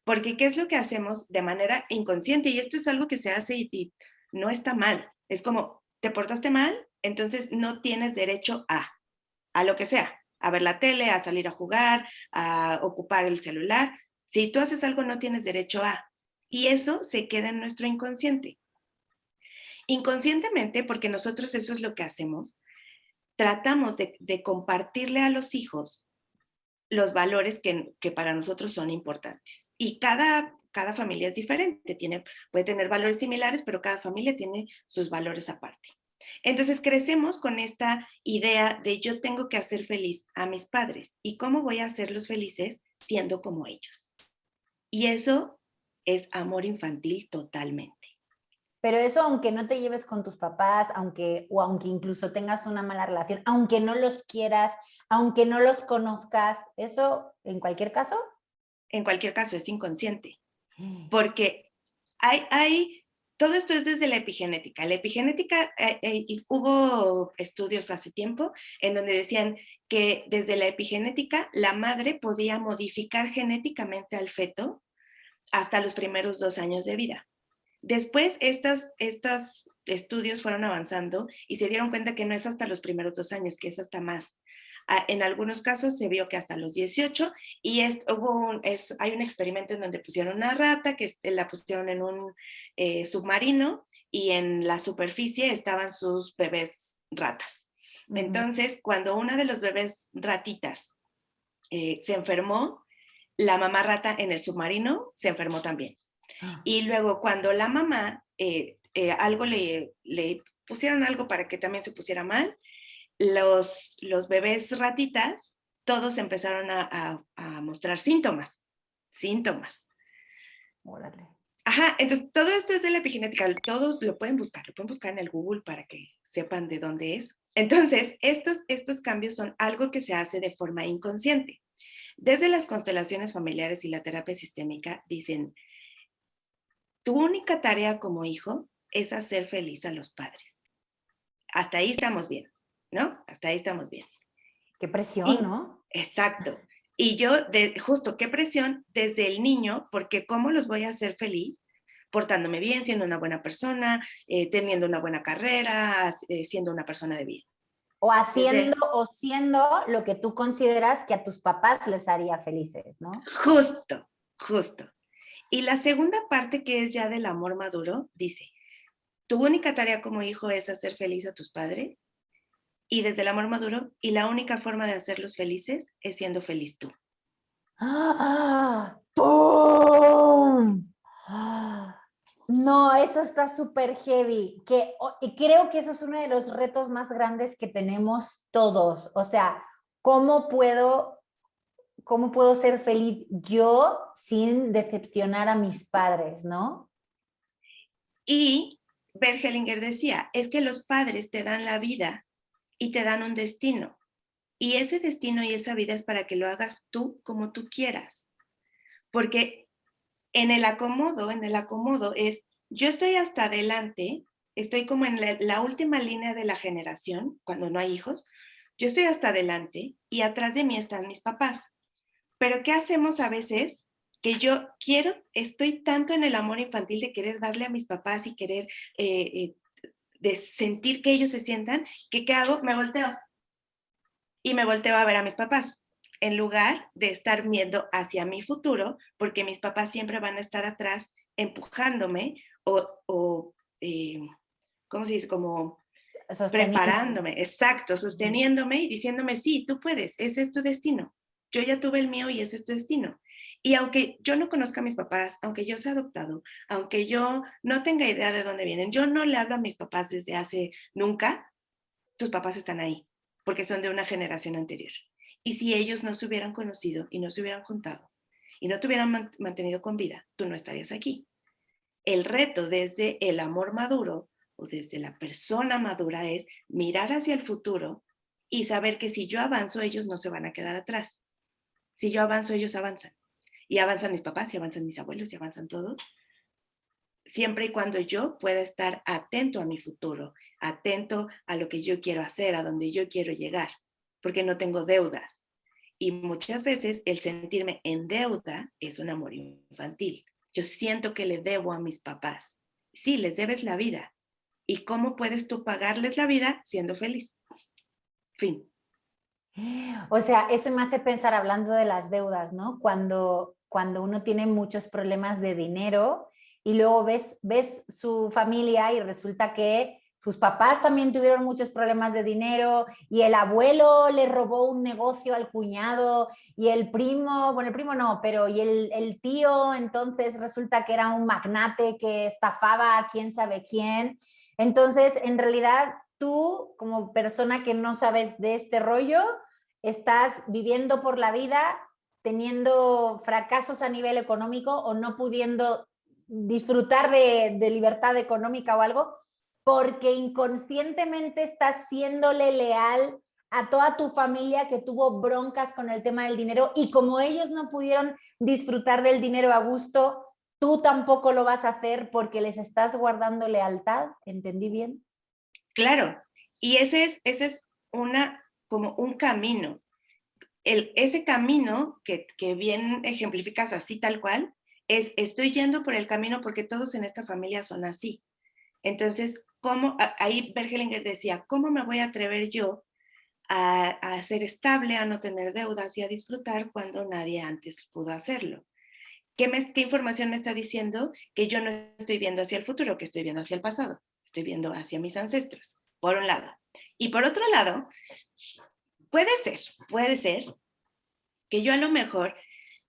Porque ¿qué es lo que hacemos de manera inconsciente? Y esto es algo que se hace y no está mal. Es como, te portaste mal, entonces no tienes derecho a lo que sea, a ver la tele, a salir a jugar, a ocupar el celular. Si tú haces algo, no tienes derecho a. Y eso se queda en nuestro inconsciente. Inconscientemente, porque nosotros eso es lo que hacemos, tratamos de compartirle a los hijos los valores que para nosotros son importantes. Y cada familia es diferente, puede tener valores similares, pero cada familia tiene sus valores aparte. Entonces crecemos con esta idea de yo tengo que hacer feliz a mis padres. ¿Y cómo voy a hacerlos felices? Siendo como ellos. Y eso es amor infantil totalmente. Pero eso, aunque no te lleves con tus papás, o aunque incluso tengas una mala relación, aunque no los quieras, aunque no los conozcas, eso en cualquier caso. En cualquier caso, es inconsciente. Porque todo esto es desde la epigenética. La epigenética, hubo estudios hace tiempo en donde decían que desde la epigenética la madre podía modificar genéticamente al feto hasta los primeros 2 años de vida. Después, estos estudios fueron avanzando y se dieron cuenta que no es hasta los primeros 2 años, que es hasta más. En algunos casos se vio que hasta los 18 y hay un experimento en donde pusieron una rata que la pusieron en un submarino y en la superficie estaban sus bebés ratas. Entonces, cuando una de los bebés ratitas se enfermó, la mamá rata en el submarino se enfermó también. Y luego cuando la mamá algo le pusieron algo para que también se pusiera mal, los bebés ratitas, todos empezaron a mostrar síntomas. Órale. Ajá, entonces todo esto es de la epigenética, todos lo pueden buscar en el Google para que sepan de dónde es. Entonces, estos cambios son algo que se hace de forma inconsciente. Desde las constelaciones familiares y la terapia sistémica dicen, tu única tarea como hijo es hacer feliz a los padres. Hasta ahí estamos bien, ¿no? Hasta ahí estamos bien. Qué presión, ¿no? Exacto. Y yo, justo, qué presión desde el niño, porque ¿cómo los voy a hacer feliz? Portándome bien, siendo una buena persona, teniendo una buena carrera, siendo una persona de bien. O haciendo o siendo lo que tú consideras que a tus papás les haría felices, ¿no? Justo. Y la segunda parte, que es ya del amor maduro, dice, tu única tarea como hijo es hacer feliz a tus padres y desde el amor maduro, y la única forma de hacerlos felices es siendo feliz tú. ¡Ah! ¡Pum! ¡Ah! No, eso está súper heavy, y creo que eso es uno de los retos más grandes que tenemos todos. O sea, ¿cómo puedo ser feliz yo sin decepcionar a mis padres, no? Y Bert Hellinger decía, es que los padres te dan la vida y te dan un destino. Y ese destino y esa vida es para que lo hagas tú como tú quieras. Porque en el acomodo es, yo estoy hasta adelante, estoy como en la última línea de la generación, cuando no hay hijos, yo estoy hasta adelante y atrás de mí están mis papás. Pero ¿qué hacemos a veces? Que yo estoy tanto en el amor infantil de querer darle a mis papás y querer de sentir que ellos se sientan, que ¿qué hago? Me volteo. Y me volteo a ver a mis papás, en lugar de estar viendo hacia mi futuro, porque mis papás siempre van a estar atrás empujándome o ¿cómo se dice? Como preparándome, exacto, sosteniéndome y diciéndome, sí, tú puedes, ese es tu destino. Yo ya tuve el mío y ese es tu destino. Y aunque yo no conozca a mis papás, aunque yo sea adoptado, aunque yo no tenga idea de dónde vienen, yo no le hablo a mis papás desde hace nunca, tus papás están ahí, porque son de una generación anterior. Y si ellos no se hubieran conocido y no se hubieran juntado y no te hubieran mantenido con vida, tú no estarías aquí. El reto desde el amor maduro o desde la persona madura es mirar hacia el futuro y saber que si yo avanzo, ellos no se van a quedar atrás. Si yo avanzo, ellos avanzan. Y avanzan mis papás, y avanzan mis abuelos, y avanzan todos. Siempre y cuando yo pueda estar atento a mi futuro, atento a lo que yo quiero hacer, a donde yo quiero llegar, porque no tengo deudas. Y muchas veces el sentirme en deuda es un amor infantil. Yo siento que le debo a mis papás. Sí, les debes la vida. ¿Y cómo puedes tú pagarles la vida siendo feliz? Fin. O sea, eso me hace pensar, hablando de las deudas, ¿no? Cuando uno tiene muchos problemas de dinero y luego ves su familia y resulta que sus papás también tuvieron muchos problemas de dinero y el abuelo le robó un negocio al cuñado y el primo, bueno, el primo no, pero y el tío entonces resulta que era un magnate que estafaba a quién sabe quién. Entonces, en realidad, tú como persona que no sabes de este rollo, estás viviendo por la vida teniendo fracasos a nivel económico o no pudiendo disfrutar de libertad económica o algo, porque inconscientemente estás siéndole leal a toda tu familia que tuvo broncas con el tema del dinero y como ellos no pudieron disfrutar del dinero a gusto, tú tampoco lo vas a hacer porque les estás guardando lealtad. ¿Entendí bien? Claro, y ese es como un camino. Ese camino que bien ejemplificas así tal cual, estoy yendo por el camino porque todos en esta familia son así. Entonces, ahí Bergelinger decía, ¿cómo me voy a atrever yo a ser estable, a no tener deudas y a disfrutar cuando nadie antes pudo hacerlo? ¿Qué información me está diciendo? Que yo no estoy viendo hacia el futuro, que estoy viendo hacia el pasado, estoy viendo hacia mis ancestros, por un lado. Y por otro lado, puede ser que yo a lo mejor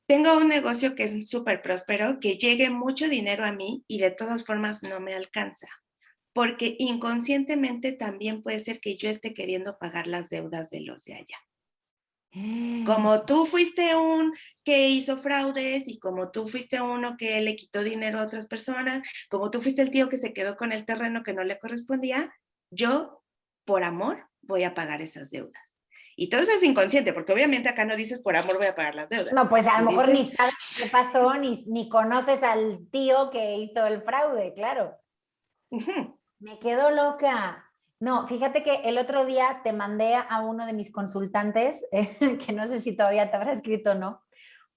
tenga un negocio que es súper próspero, que llegue mucho dinero a mí y de todas formas no me alcanza. Porque inconscientemente también puede ser que yo esté queriendo pagar las deudas de los de allá. Como tú fuiste un que hizo fraudes y como tú fuiste uno que le quitó dinero a otras personas, como tú fuiste el tío que se quedó con el terreno que no le correspondía, yo, por amor, voy a pagar esas deudas. Y todo eso es inconsciente, porque obviamente acá no dices por amor voy a pagar las deudas. No, pues a Tú lo mejor dices, ni sabes qué pasó, ni conoces al tío que hizo el fraude, claro. Me quedo loca. No, fíjate que el otro día te mandé a uno de mis consultantes, que no sé si todavía te habrá escrito o no,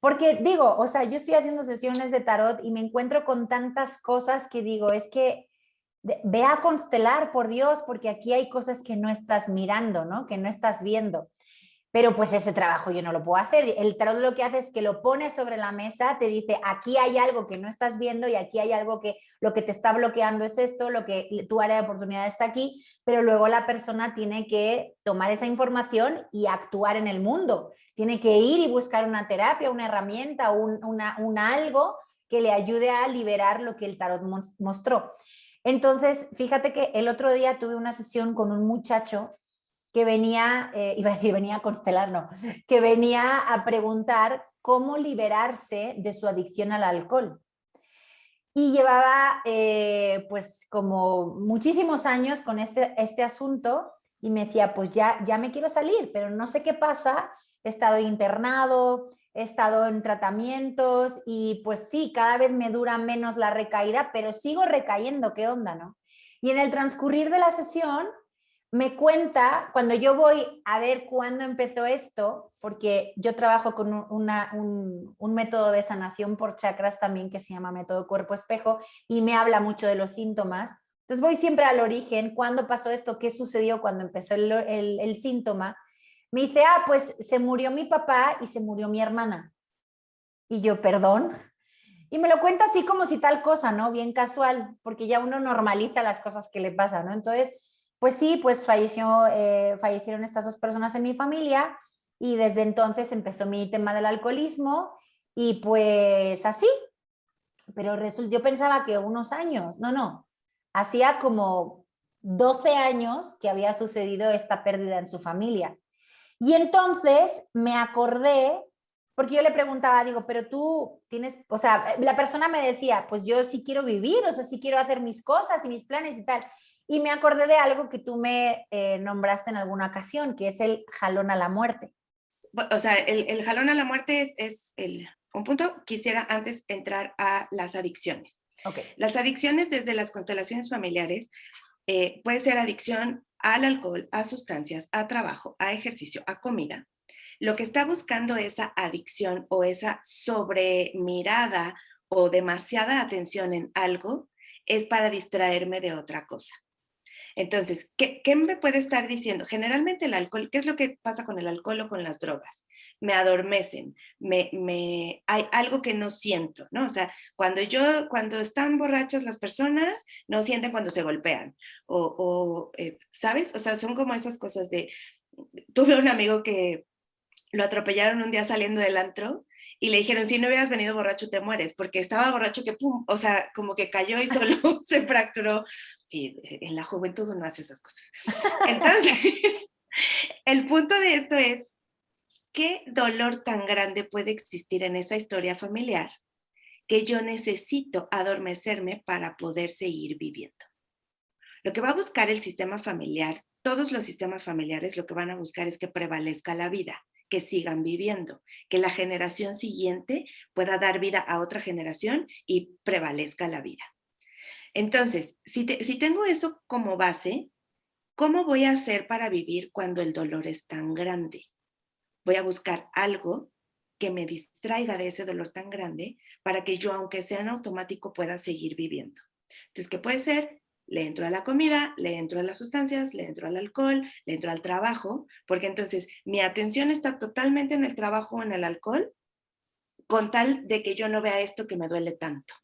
porque digo, o sea, yo estoy haciendo sesiones de tarot y me encuentro con tantas cosas que digo, es que ve a constelar, por Dios, porque aquí hay cosas que no estás mirando, ¿no? Que no estás viendo. Pero pues ese trabajo yo no lo puedo hacer. El tarot lo que hace es que lo pones sobre la mesa, te dice, aquí hay algo que no estás viendo y aquí hay algo que lo que te está bloqueando es esto, lo que tu área de oportunidad está aquí, pero luego la persona tiene que tomar esa información y actuar en el mundo. Tiene que ir y buscar una terapia, una herramienta, un algo que le ayude a liberar lo que el tarot mostró. Entonces, fíjate que el otro día tuve una sesión con un muchacho que venía, iba a decir venía a constelar, no, que venía a preguntar cómo liberarse de su adicción al alcohol. Y llevaba pues como muchísimos años con este asunto y me decía, pues ya me quiero salir, pero no sé qué pasa, he estado internado, he estado en tratamientos y pues sí, cada vez me dura menos la recaída, pero sigo recayendo, ¿qué onda, no? Y en el transcurrir de la sesión me cuenta, cuando yo voy a ver cuándo empezó esto, porque yo trabajo con un método de sanación por chakras también que se llama método cuerpo espejo y me habla mucho de los síntomas. Entonces voy siempre al origen, cuándo pasó esto, qué sucedió cuando empezó el síntoma. Me dice, pues se murió mi papá y se murió mi hermana. Y yo, perdón. Y me lo cuenta así como si tal cosa, ¿no? Bien casual, porque ya uno normaliza las cosas que le pasan, ¿no? Entonces, pues sí, pues fallecieron estas dos personas en mi familia y desde entonces empezó mi tema del alcoholismo y pues así, pero yo pensaba que unos años, no, hacía como 12 años que había sucedido esta pérdida en su familia. Y entonces me acordé, porque yo le preguntaba, digo, pero tú tienes, o sea, la persona me decía, pues yo sí quiero vivir, o sea, sí quiero hacer mis cosas y mis planes y tal. Y me acordé de algo que tú me nombraste en alguna ocasión, que es el jalón a la muerte. O sea, el jalón a la muerte un punto. Quisiera antes entrar a las adicciones. Ok. Las adicciones desde las constelaciones familiares puede ser adicción al alcohol, a sustancias, a trabajo, a ejercicio, a comida. Lo que está buscando esa adicción o esa sobremirada o demasiada atención en algo es para distraerme de otra cosa. Entonces, ¿qué me puede estar diciendo? Generalmente el alcohol, ¿qué es lo que pasa con el alcohol o con las drogas? Me adormecen, hay algo que no siento, ¿no? O sea, cuando están borrachas las personas, no sienten cuando se golpean, ¿sabes? O sea, son como esas cosas tuve un amigo que lo atropellaron un día saliendo del antro y le dijeron, si no hubieras venido borracho te mueres, porque estaba borracho que pum, o sea, como que cayó y solo se fracturó. Sí, en la juventud uno hace esas cosas. Entonces, el punto de esto es, ¿qué dolor tan grande puede existir en esa historia familiar que yo necesito adormecerme para poder seguir viviendo? Lo que va a buscar el sistema familiar, todos los sistemas familiares lo que van a buscar es que prevalezca la vida, que sigan viviendo, que la generación siguiente pueda dar vida a otra generación y prevalezca la vida. Entonces, si tengo eso como base, ¿cómo voy a hacer para vivir cuando el dolor es tan grande? Voy a buscar algo que me distraiga de ese dolor tan grande para que yo, aunque sea en automático, pueda seguir viviendo. Entonces, ¿qué puede ser? Le entro a la comida, le entro a las sustancias, le entro al alcohol, le entro al trabajo, porque entonces mi atención está totalmente en el trabajo o en el alcohol, con tal de que yo no vea esto que me duele tanto.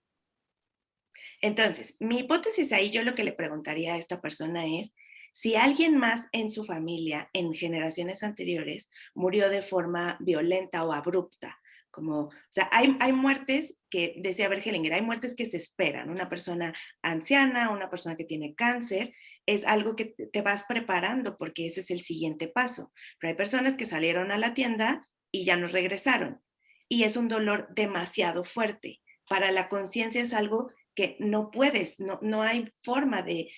Entonces, mi hipótesis ahí, yo lo que le preguntaría a esta persona es si alguien más en su familia, en generaciones anteriores, murió de forma violenta o abrupta. O sea, hay muertes que, decía Bergelinger, hay muertes que se esperan. Una persona anciana, una persona que tiene cáncer, es algo que te vas preparando porque ese es el siguiente paso. Pero hay personas que salieron a la tienda y ya no regresaron. Y es un dolor demasiado fuerte. Para la conciencia es algo que no puedes, no hay forma de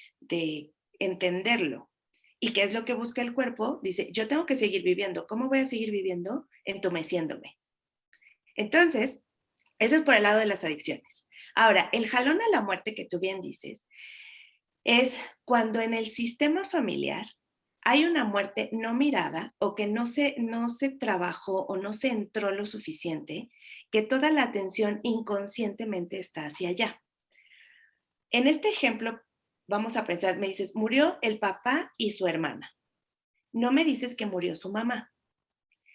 entenderlo. ¿Y qué es lo que busca el cuerpo? Dice, yo tengo que seguir viviendo. ¿Cómo voy a seguir viviendo? Entumeciéndome. Entonces, eso es por el lado de las adicciones. Ahora, el jalón a la muerte que tú bien dices, es cuando en el sistema familiar hay una muerte no mirada o que no se trabajó o no se entró lo suficiente, que toda la atención inconscientemente está hacia allá. En este ejemplo, vamos a pensar, me dices, murió el papá y su hermana. No me dices que murió su mamá,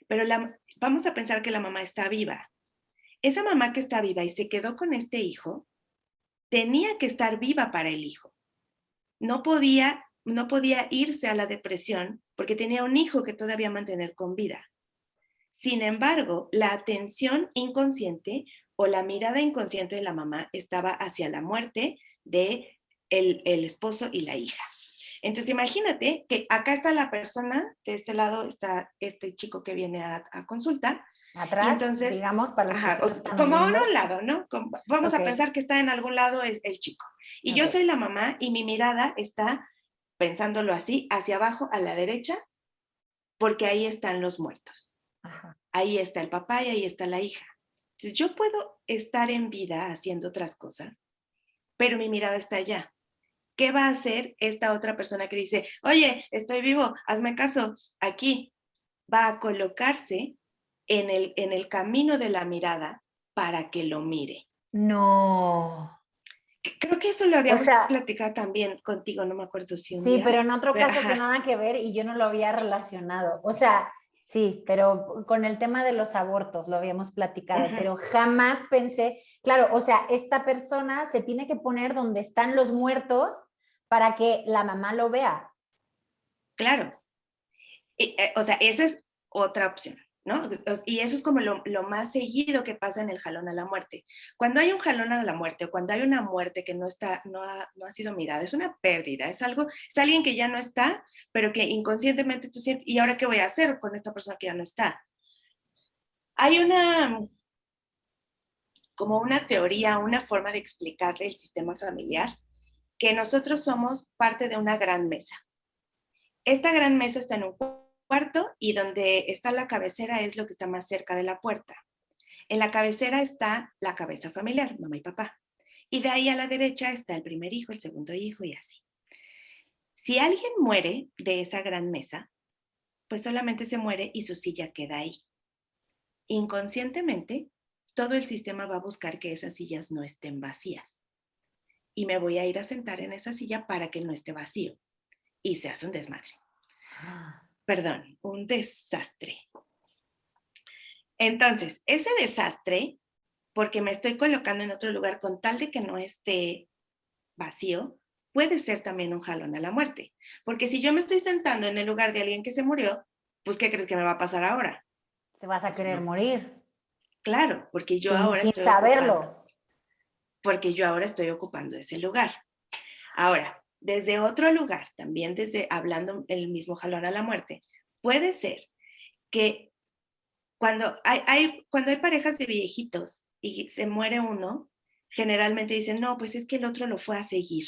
pero vamos a pensar que la mamá está viva. Esa mamá que está viva y se quedó con este hijo, tenía que estar viva para el hijo. No podía irse a la depresión porque tenía un hijo que todavía mantener con vida. Sin embargo, la atención inconsciente o la mirada inconsciente de la mamá estaba hacia la muerte de el esposo y la hija. Entonces imagínate que acá está la persona, de este lado está este chico que viene a consulta. Atrás, y entonces, digamos, para los que se están como viendo. a un lado, ¿no? Vamos a pensar que está en algún lado el chico. Y yo soy la mamá y mi mirada está, pensándolo así, hacia abajo a la derecha, porque ahí están los muertos. Ajá. Ahí está el papá y ahí está la hija. Entonces yo puedo estar en vida haciendo otras cosas, pero mi mirada está allá. ¿Qué va a hacer esta otra persona que dice, oye, estoy vivo, hazme caso, aquí? Va a colocarse en el camino de la mirada para que lo mire. No. Creo que eso lo habíamos platicado también contigo, no me acuerdo si un día. Sí, pero en otro caso que nada que ver y yo no lo había relacionado. O sea, sí, pero con el tema de los abortos lo habíamos platicado, pero jamás pensé, claro, o sea, esta persona se tiene que poner donde están los muertos para que la mamá lo vea. Claro. O sea, esa es otra opción, ¿no? Y eso es como lo más seguido que pasa en el jalón a la muerte. Cuando hay un jalón a la muerte o cuando hay una muerte que no ha sido mirada, es una pérdida, es alguien que ya no está, pero que inconscientemente tú sientes, ¿y ahora qué voy a hacer con esta persona que ya no está? Hay como una teoría, una forma de explicarle el sistema familiar, que nosotros somos parte de una gran mesa. Esta gran mesa está en un cuarto y donde está la cabecera es lo que está más cerca de la puerta. En la cabecera está la cabeza familiar, mamá y papá. Y de ahí a la derecha está el primer hijo, el segundo hijo y así. Si alguien muere de esa gran mesa, pues solamente se muere y su silla queda ahí. Inconscientemente, todo el sistema va a buscar que esas sillas no estén vacías. Y me voy a ir a sentar en esa silla para que no esté vacío. Y se hace un desmadre. Perdón, un desastre. Entonces, ese desastre, porque me estoy colocando en otro lugar con tal de que no esté vacío, puede ser también un jalón a la muerte. Porque si yo me estoy sentando en el lugar de alguien que se murió, pues ¿qué crees que me va a pasar ahora? Se vas a Pues querer no. morir. Claro, porque yo ahora Sin estoy ocupando, saberlo. ese lugar. Ahora, desde otro lugar, también desde hablando el mismo jalón a la muerte, puede ser que cuando hay parejas de viejitos y se muere uno, generalmente dicen, no, pues es que el otro lo fue a seguir,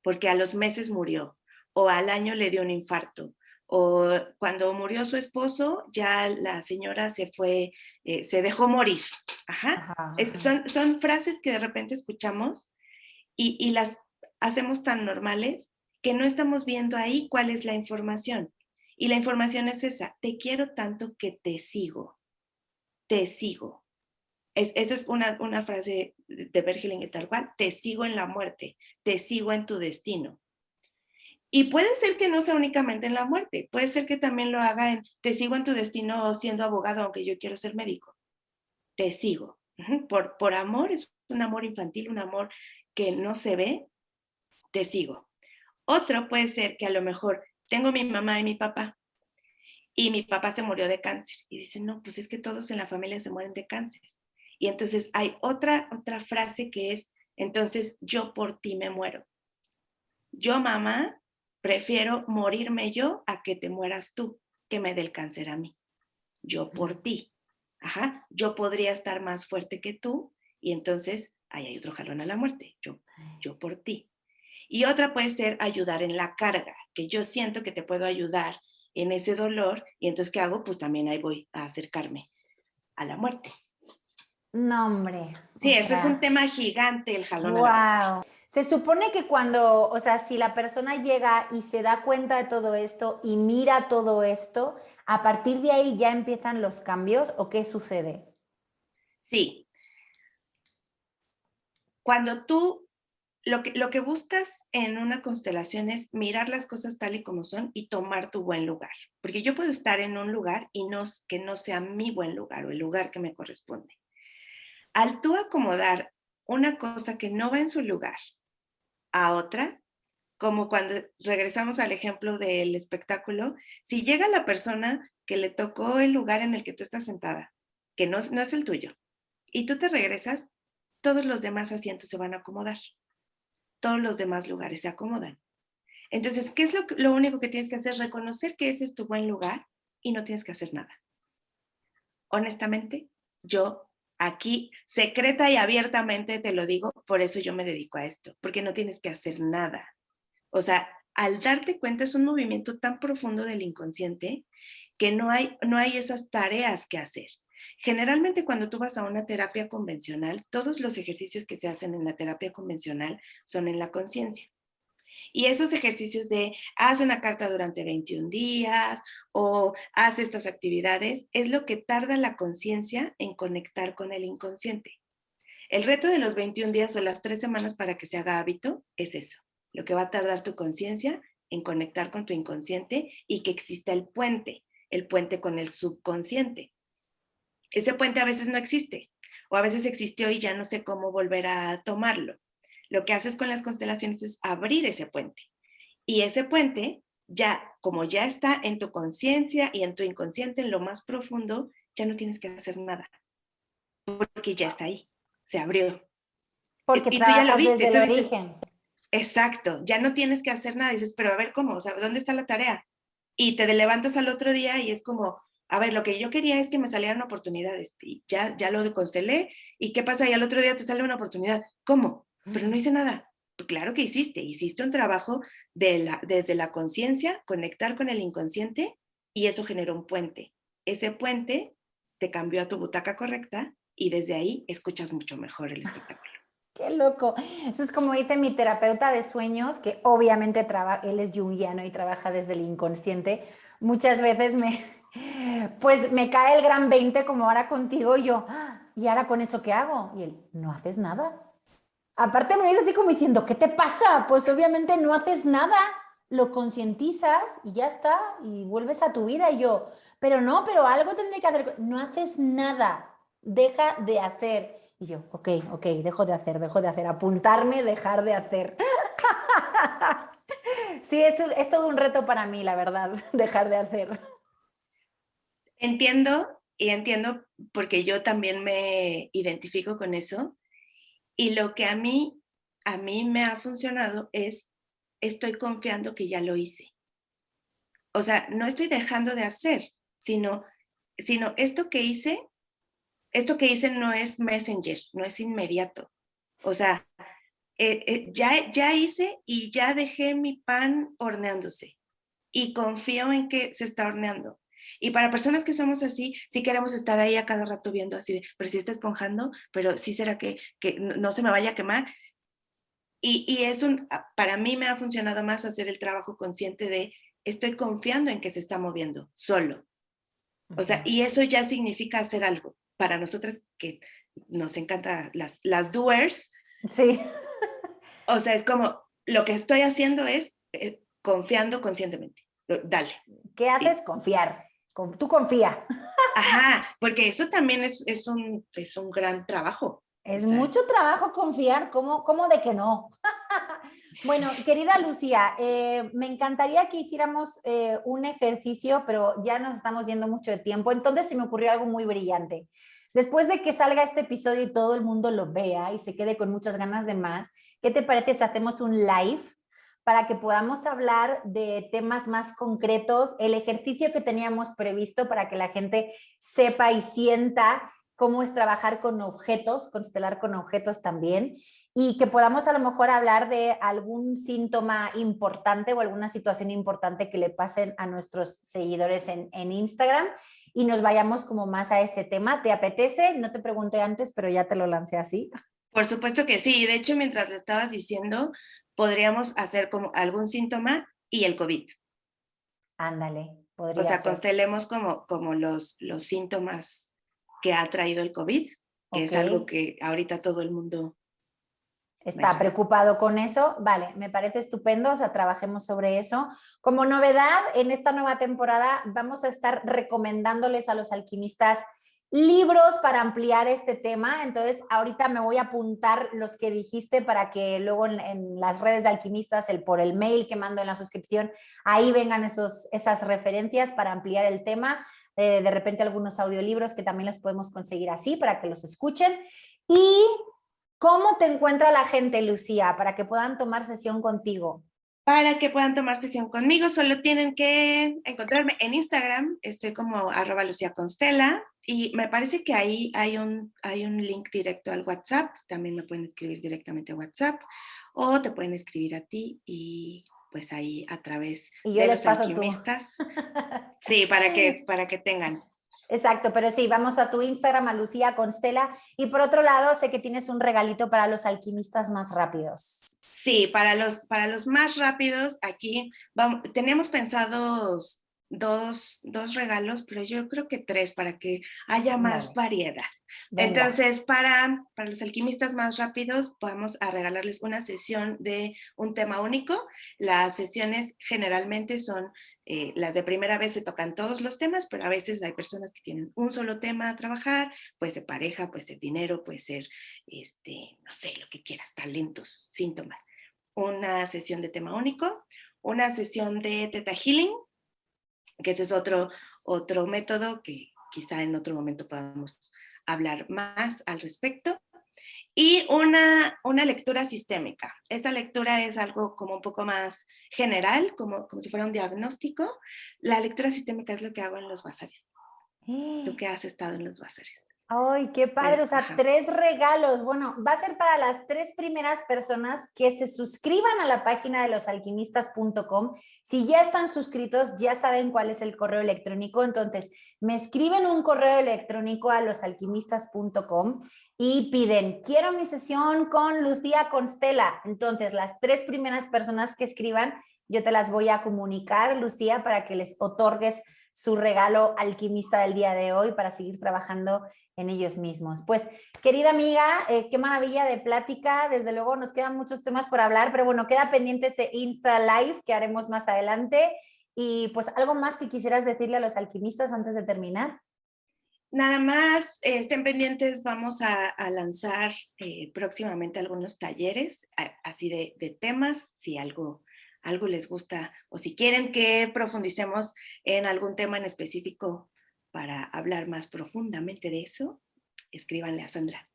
porque a los meses murió, o al año le dio un infarto, o cuando murió su esposo, ya la señora se fue, se dejó morir. Ajá. Ajá. Son frases que de repente escuchamos y las hacemos tan normales que no estamos viendo ahí cuál es la información. Y la información es esa, te quiero tanto que te sigo, te sigo. Esa es una frase de Bergelinger tal cual, te sigo en la muerte, te sigo en tu destino. Y puede ser que no sea únicamente en la muerte, puede ser que también lo haga en, te sigo en tu destino siendo abogado, aunque yo quiero ser médico. Te sigo. Por amor, es un amor infantil, un amor que no se ve, te sigo. Otro puede ser que a lo mejor tengo mi mamá y mi papá, y mi papá se murió de cáncer. Y dicen, no, pues es que todos en la familia se mueren de cáncer. Y entonces hay otra frase que es, entonces yo por ti me muero. Yo, mamá, prefiero morirme yo a que te mueras tú, que me dé el cáncer a mí. Yo por ti. Ajá, yo podría estar más fuerte que tú y entonces ahí hay otro jalón a la muerte. Yo por ti. Y otra puede ser ayudar en la carga, que yo siento que te puedo ayudar en ese dolor y entonces ¿qué hago? Pues también ahí voy a acercarme a la muerte. No, hombre. Sí, eso es un tema gigante, el jalón a la muerte. Wow. Se supone que cuando, o sea, si la persona llega y se da cuenta de todo esto y mira todo esto, a partir de ahí ya empiezan los cambios o qué sucede. Sí. Cuando tú, lo que buscas en una constelación es mirar las cosas tal y como son y tomar tu buen lugar. Porque yo puedo estar en un lugar y que no sea mi buen lugar o el lugar que me corresponde. Al tú acomodar una cosa que no va en su lugar a otra, como cuando regresamos al ejemplo del espectáculo, si llega la persona que le tocó el lugar en el que tú estás sentada, que no es el tuyo, y tú te regresas, todos los demás asientos se van a acomodar, todos los demás lugares se acomodan. Entonces, ¿qué es lo único que tienes que hacer? Reconocer que ese es tu buen lugar y no tienes que hacer nada. Honestamente, yo aquí, secreta y abiertamente te lo digo, por eso yo me dedico a esto, porque no tienes que hacer nada. O sea, al darte cuenta es un movimiento tan profundo del inconsciente que no hay esas tareas que hacer. Generalmente cuando tú vas a una terapia convencional, todos los ejercicios que se hacen en la terapia convencional son en la conciencia. Y esos ejercicios de haz una carta durante 21 días o haz estas actividades es lo que tarda la conciencia en conectar con el inconsciente. El reto de los 21 días o las 3 semanas para que se haga hábito es eso, lo que va a tardar tu conciencia en conectar con tu inconsciente y que exista el puente con el subconsciente. Ese puente a veces no existe o a veces existió y ya no sé cómo volver a tomarlo. Lo que haces con las constelaciones es abrir ese puente. Y ese puente, ya como ya está en tu conciencia y en tu inconsciente, en lo más profundo, ya no tienes que hacer nada, porque ya está ahí, se abrió. Porque Y tú ya lo trabajas viste, desde el tú dices, origen. exacto, ya no tienes que hacer nada. Dices, pero a ver cómo, o sea, ¿dónde está la tarea? Y te levantas al otro día y es como, a ver, lo que yo quería es que me salieran oportunidades y ya lo constelé. ¿Y qué pasa? Y al otro día te sale una oportunidad. ¿Cómo? Pero no hice nada. Claro que hiciste un trabajo desde la conciencia, conectar con el inconsciente y eso generó un puente. Ese puente te cambió a tu butaca correcta y desde ahí escuchas mucho mejor el espectáculo. Qué loco. Eso es como dice mi terapeuta de sueños, que obviamente él es junguiano y trabaja desde el inconsciente. Muchas veces pues me cae el gran 20 como ahora contigo y yo, ¿y ahora con eso qué hago? Y él, no haces nada. Aparte me dice así como diciendo, ¿qué te pasa? Pues obviamente no haces nada, lo concientizas y ya está, y vuelves a tu vida. Y yo, pero algo tendré que hacer. No haces nada, deja de hacer. Y yo, ok, dejo de hacer, apuntarme, dejar de hacer. Sí, es todo un reto para mí, la verdad, dejar de hacer. Entiendo porque yo también me identifico con eso. Y lo que a mí me ha funcionado es, estoy confiando que ya lo hice. O sea, no estoy dejando de hacer, sino esto que hice no es messenger, no es inmediato. O sea, ya hice y ya dejé mi pan horneándose y confío en que se está horneando. Y para personas que somos así, sí queremos estar ahí a cada rato viendo así de, pero si está esponjando, pero sí será que no se me vaya a quemar. Y para mí me ha funcionado más hacer el trabajo consciente de, estoy confiando en que se está moviendo solo. O sea, y eso ya significa hacer algo. Para nosotras que nos encanta las doers, Sí. o sea, es como, lo que estoy haciendo es confiando conscientemente. Dale. ¿Qué haces? Confiar. Tú confía. Ajá, porque eso también es un gran trabajo. Es O sea, mucho trabajo confiar, ¿cómo de que no? Bueno, querida Lucía, me encantaría que hiciéramos un ejercicio, pero ya nos estamos yendo mucho de tiempo, entonces se me ocurrió algo muy brillante. Después de que salga este episodio y todo el mundo lo vea y se quede con muchas ganas de más, ¿qué te parece si hacemos un live para que podamos hablar de temas más concretos, el ejercicio que teníamos previsto para que la gente sepa y sienta cómo es trabajar con objetos, constelar con objetos también, y que podamos a lo mejor hablar de algún síntoma importante o alguna situación importante que le pasen a nuestros seguidores en Instagram y nos vayamos como más a ese tema? ¿Te apetece? No te pregunté antes, pero ya te lo lancé así. por supuesto que sí. De hecho, mientras lo estabas diciendo, podríamos hacer como algún síntoma y el COVID. Ándale, O podría sea, ser. constelemos como los síntomas que ha traído el COVID, que Ok. es algo que ahorita todo el mundo me Está suena. preocupado con eso. Vale, me parece estupendo, o sea, trabajemos sobre eso. Como novedad, en esta nueva temporada vamos a estar recomendándoles a los alquimistas libros para ampliar este tema. Entonces, ahorita me voy a apuntar los que dijiste para que luego en las redes de alquimistas, por el mail que mando en la suscripción, ahí vengan esas referencias para ampliar el tema. De repente algunos audiolibros que también los podemos conseguir así para que los escuchen. Y ¿cómo te encuentra la gente, Lucía, para que puedan tomar sesión contigo? Para que puedan tomar sesión conmigo, solo tienen que encontrarme en Instagram, estoy como @luciaconstela y me parece que ahí hay un link directo al WhatsApp, también me pueden escribir directamente a WhatsApp o te pueden escribir a ti y pues ahí a través Y yo de les los paso tú. alquimistas, sí, para que tengan. Exacto, pero sí, vamos a tu Instagram, a Lucía Constela. Y por otro lado, sé que tienes un regalito para los alquimistas más rápidos. Sí, para los más rápidos, aquí tenemos pensados dos regalos, pero yo creo que tres para que haya más Vale, variedad. venga. Entonces, para los alquimistas más rápidos, vamos a regalarles una sesión de un tema único. Las sesiones generalmente son las de primera vez, se tocan todos los temas, pero a veces hay personas que tienen un solo tema a trabajar, puede ser pareja, puede ser dinero, puede ser, no sé, lo que quieras, talentos, síntomas. Una sesión de tema único, una sesión de Theta Healing, que ese es otro método que quizá en otro momento podamos hablar más al respecto. Y una lectura sistémica. Esta lectura es algo como un poco más general, como si fuera un diagnóstico. La lectura sistémica es lo que hago en los bazares. Tú que has estado en los bazares. ¡Ay, qué padre! O sea, Ajá. 3 regalos. Bueno, va a ser para las 3 primeras personas que se suscriban a la página de losalquimistas.com. Si ya están suscritos, ya saben cuál es el correo electrónico. Entonces, me escriben un correo electrónico a losalquimistas.com y piden, quiero mi sesión con Lucía Constela. Entonces, las 3 primeras personas que escriban, yo te las voy a comunicar, Lucía, para que les otorgues su regalo alquimista del día de hoy para seguir trabajando en ellos mismos. Pues, querida amiga, qué maravilla de plática. Desde luego nos quedan muchos temas por hablar, pero bueno, queda pendiente ese Insta Live que haremos más adelante. Y pues, ¿algo más que quisieras decirle a los alquimistas antes de terminar? Nada más, estén pendientes, vamos a lanzar próximamente algunos talleres, así de temas, si algo les gusta o si quieren que profundicemos en algún tema en específico para hablar más profundamente de eso, escríbanle a Sandra.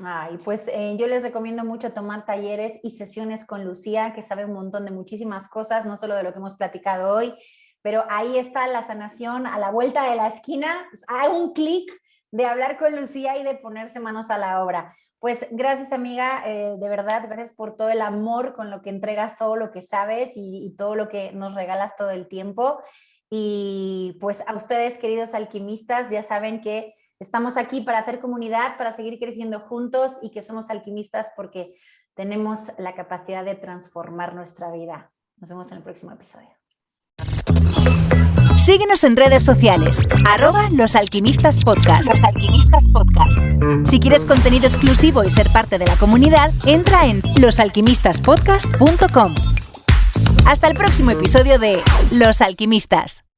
Ay, pues yo les recomiendo mucho tomar talleres y sesiones con Lucía, que sabe un montón de muchísimas cosas, no solo de lo que hemos platicado hoy, pero ahí está la sanación a la vuelta de la esquina. Hay un clic de hablar con Lucía y de ponerse manos a la obra. Pues gracias, amiga, de verdad, gracias por todo el amor con lo que entregas, todo lo que sabes y todo lo que nos regalas todo el tiempo. Y pues a ustedes, queridos alquimistas, ya saben que estamos aquí para hacer comunidad, para seguir creciendo juntos y que somos alquimistas porque tenemos la capacidad de transformar nuestra vida. Nos vemos en el próximo episodio. Síguenos en redes sociales, @losalquimistaspodcast. Los Alquimistas Podcast. Si quieres contenido exclusivo y ser parte de la comunidad, entra en losalquimistaspodcast.com. Hasta el próximo episodio de Los Alquimistas.